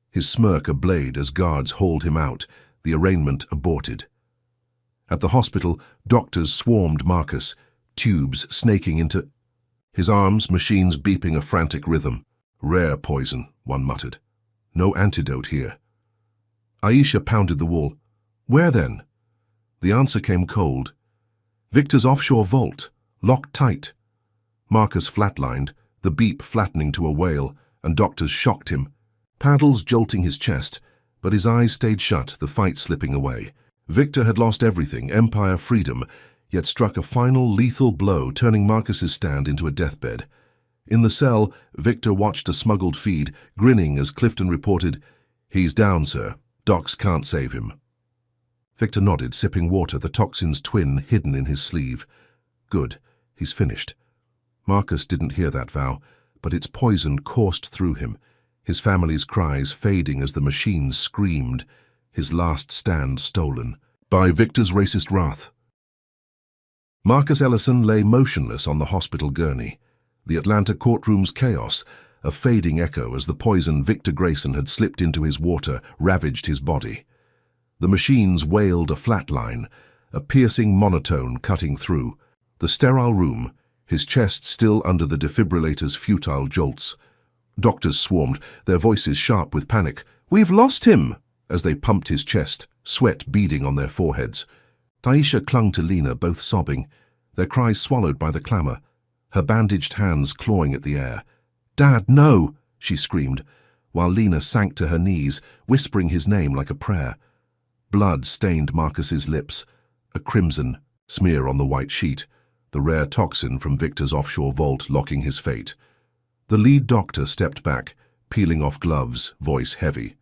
His smirk ablaze as guards hauled him out, the arraignment aborted. At the hospital, doctors swarmed Marcus, tubes snaking into his arms, machines beeping a frantic rhythm. "Rare poison," one muttered. "No antidote here." Aisha pounded the wall. "Where then?" The answer came cold. Victor's offshore vault, locked tight. Marcus flatlined, the beep flattening to a wail, and doctors shocked him. Paddles jolting his chest, but his eyes stayed shut, the fight slipping away. Victor had lost everything, empire, freedom, yet struck a final lethal blow, turning Marcus's stand into a deathbed. In the cell, Victor watched a smuggled feed, grinning as Clifton reported, "He's down, sir. Docs can't save him." Victor nodded, sipping water, the toxin's twin hidden in his sleeve. Good, he's finished. Marcus didn't hear that vow, but its poison coursed through him, his family's cries fading as the machines screamed, his last stand stolen by Victor's racist wrath. Marcus Ellison lay motionless on the hospital gurney, the Atlanta courtroom's chaos, a fading echo as the poison Victor Grayson had slipped into his water ravaged his body. The machines wailed a flat line, a piercing monotone cutting through. The sterile room, his chest still under the defibrillator's futile jolts. Doctors swarmed, their voices sharp with panic. "We've lost him!" as they pumped his chest, sweat beading on their foreheads. Aisha clung to Lena, both sobbing, their cries swallowed by the clamor, her bandaged hands clawing at the air. "Dad, no!" she screamed, while Lena sank to her knees, whispering his name like a prayer. Blood stained Marcus's lips, a crimson smear on the white sheet, the rare toxin from Victor's offshore vault locking his fate. The lead doctor stepped back, peeling off gloves, voice heavy.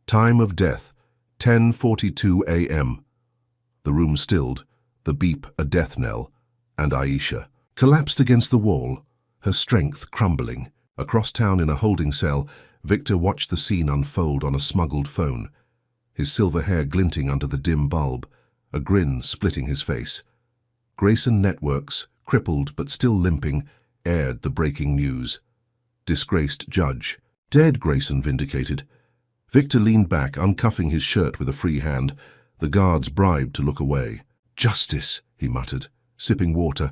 "Time of death, 10:42 a.m. The room stilled, the beep a death knell, and Aisha collapsed against the wall, her strength crumbling. Across town in a holding cell, Victor watched the scene unfold on a smuggled phone, his silver hair glinting under the dim bulb, a grin splitting his face. Grayson Networks, crippled but still limping, aired the breaking news. Disgraced judge. Dead, Grayson vindicated. Victor leaned back, uncuffing his shirt with a free hand, the guards bribed to look away. "Justice," he muttered, sipping water,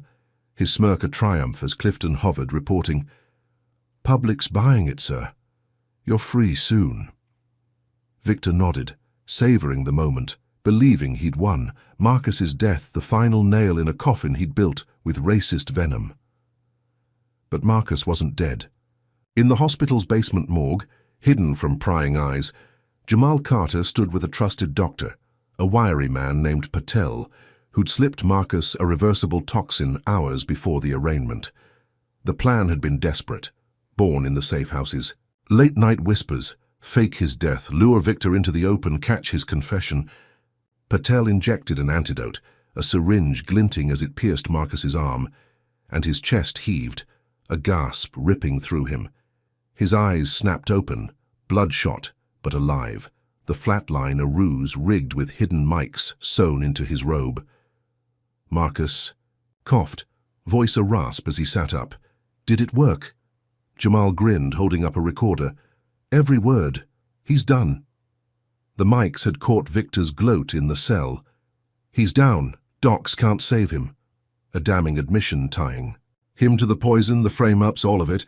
his smirk a triumph as Clifton hovered, reporting, "Public's buying it, sir. You're free soon." Victor nodded, savoring the moment, believing he'd won, Marcus's death the final nail in a coffin he'd built with racist venom. But Marcus wasn't dead. In the hospital's basement morgue, hidden from prying eyes, Jamal Carter stood with a trusted doctor, a wiry man named Patel, who'd slipped Marcus a reversible toxin hours before the arraignment. The plan had been desperate, born in the safe houses. Late-night whispers, fake his death, lure Victor into the open, catch his confession. Patel injected an antidote, a syringe glinting as it pierced Marcus's arm, and his chest heaved, a gasp ripping through him. His eyes snapped open, bloodshot but alive, the flat line a ruse rigged with hidden mics sewn into his robe. Marcus coughed, voice a rasp as he sat up. "Did it work?" Jamal grinned, holding up a recorder. "Every word. He's done." The mics had caught Victor's gloat in the cell. "He's down. Docs can't save him." A damning admission tying him to the poison, the frame-ups, all of it.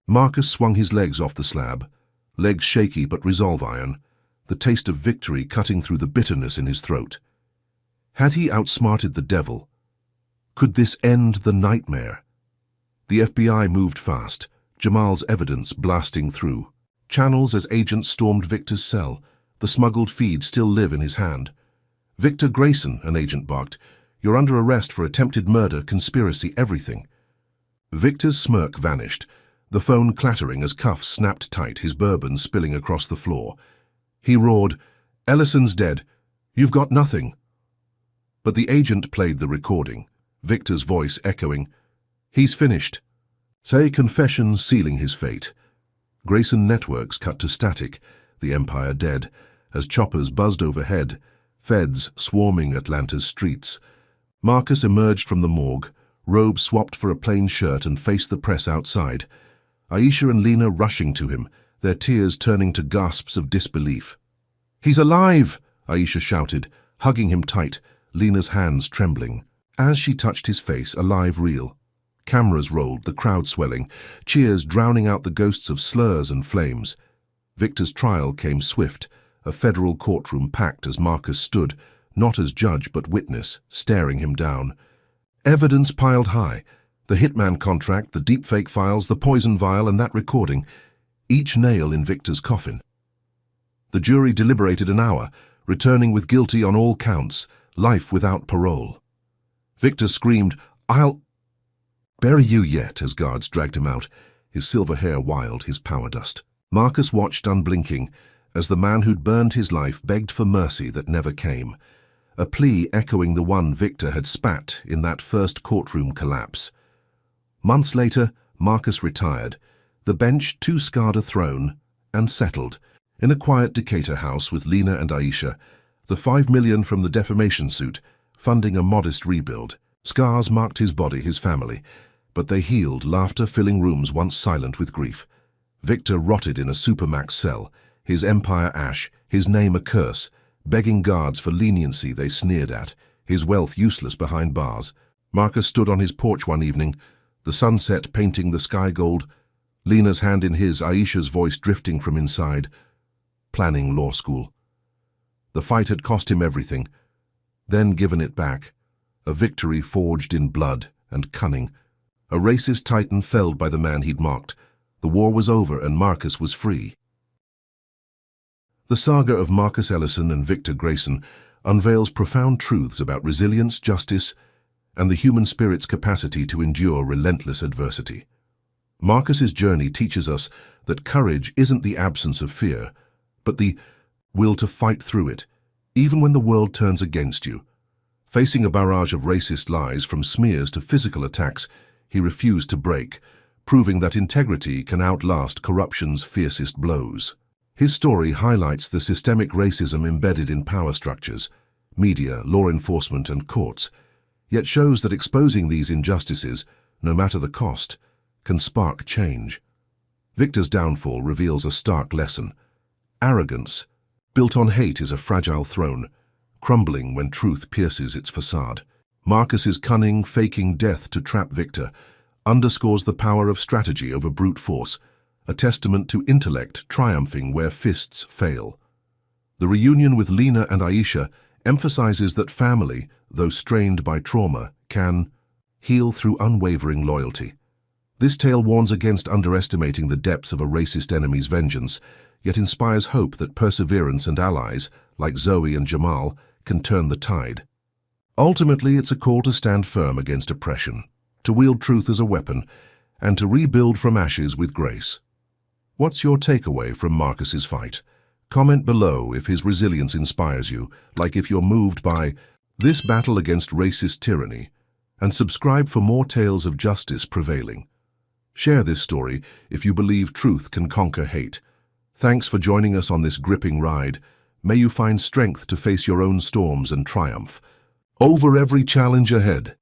Marcus swung his legs off the slab, legs shaky but resolve iron, the taste of victory cutting through the bitterness in his throat. Had he outsmarted the devil? Could this end the nightmare? The FBI moved fast, Jamal's evidence blasting through. Channels as agents stormed Victor's cell, the smuggled feed still live in his hand. "Victor Grayson," an agent barked, "you're under arrest for attempted murder, conspiracy, everything." Victor's smirk vanished, the phone clattering as cuffs snapped tight, his bourbon spilling across the floor. He roared, "Ellison's dead. You've got nothing." But the agent played the recording, Victor's voice echoing, "He's finished." Say confession sealing his fate. Grayson networks cut to static, the empire dead, as choppers buzzed overhead, feds swarming Atlanta's streets. Marcus emerged from the morgue, robe swapped for a plain shirt, and faced the press outside. Aisha and Lena rushing to him, their tears turning to gasps of disbelief. "He's alive!" Aisha shouted, hugging him tight, Lena's hands trembling. As she touched his face, a live reel. Cameras rolled, the crowd swelling, cheers drowning out the ghosts of slurs and flames. Victor's trial came swift, a federal courtroom packed as Marcus stood, not as judge but witness, staring him down. Evidence piled high. The hitman contract, the deepfake files, the poison vial, and that recording, each nail in Victor's coffin. The jury deliberated an hour, returning with guilty on all counts, life without parole. Victor screamed, "I'll bury you yet," as guards dragged him out, his silver hair wild, his power dust. Marcus watched unblinking, as the man who'd burned his life begged for mercy that never came, a plea echoing the one Victor had spat in that first courtroom collapse. Months later, Marcus retired, the bench too scarred a throne, and settled, in a quiet Decatur house with Lena and Aisha, the $5 million from the defamation suit, funding a modest rebuild. Scars marked his body, his family, but they healed, laughter filling rooms once silent with grief. Victor rotted in a supermax cell, his empire ash, his name a curse, begging guards for leniency they sneered at, his wealth useless behind bars. Marcus stood on his porch one evening, the sunset painting the sky gold, Lena's hand in his, Aisha's voice drifting from inside, planning law school. The fight had cost him everything, then given it back, a victory forged in blood and cunning. A racist titan felled by the man he'd mocked. The war was over and Marcus was free. The saga of Marcus Ellison and Victor Grayson unveils profound truths about resilience, justice, and the human spirit's capacity to endure relentless adversity. Marcus's journey teaches us that courage isn't the absence of fear, but the will to fight through it, even when the world turns against you. Facing a barrage of racist lies, from smears to physical attacks, he refused to break, proving that integrity can outlast corruption's fiercest blows. His story highlights the systemic racism embedded in power structures, media, law enforcement, and courts, yet shows that exposing these injustices, no matter the cost, can spark change. Victor's downfall reveals a stark lesson. Arrogance, built on hate, is a fragile throne, crumbling when truth pierces its facade. Marcus's cunning, faking death to trap Victor, underscores the power of strategy over brute force, a testament to intellect triumphing where fists fail. The reunion with Lena and Aisha emphasizes that family, though strained by trauma, can heal through unwavering loyalty. This tale warns against underestimating the depths of a racist enemy's vengeance, yet inspires hope that perseverance and allies, like Zoe and Jamal, can turn the tide. Ultimately, it's a call to stand firm against oppression, to wield truth as a weapon, and to rebuild from ashes with grace. What's your takeaway from Marcus's fight? Comment below if his resilience inspires you, like if you're moved by this battle against racist tyranny, and subscribe for more tales of justice prevailing. Share this story if you believe truth can conquer hate. Thanks for joining us on this gripping ride. May you find strength to face your own storms and triumph over every challenge ahead.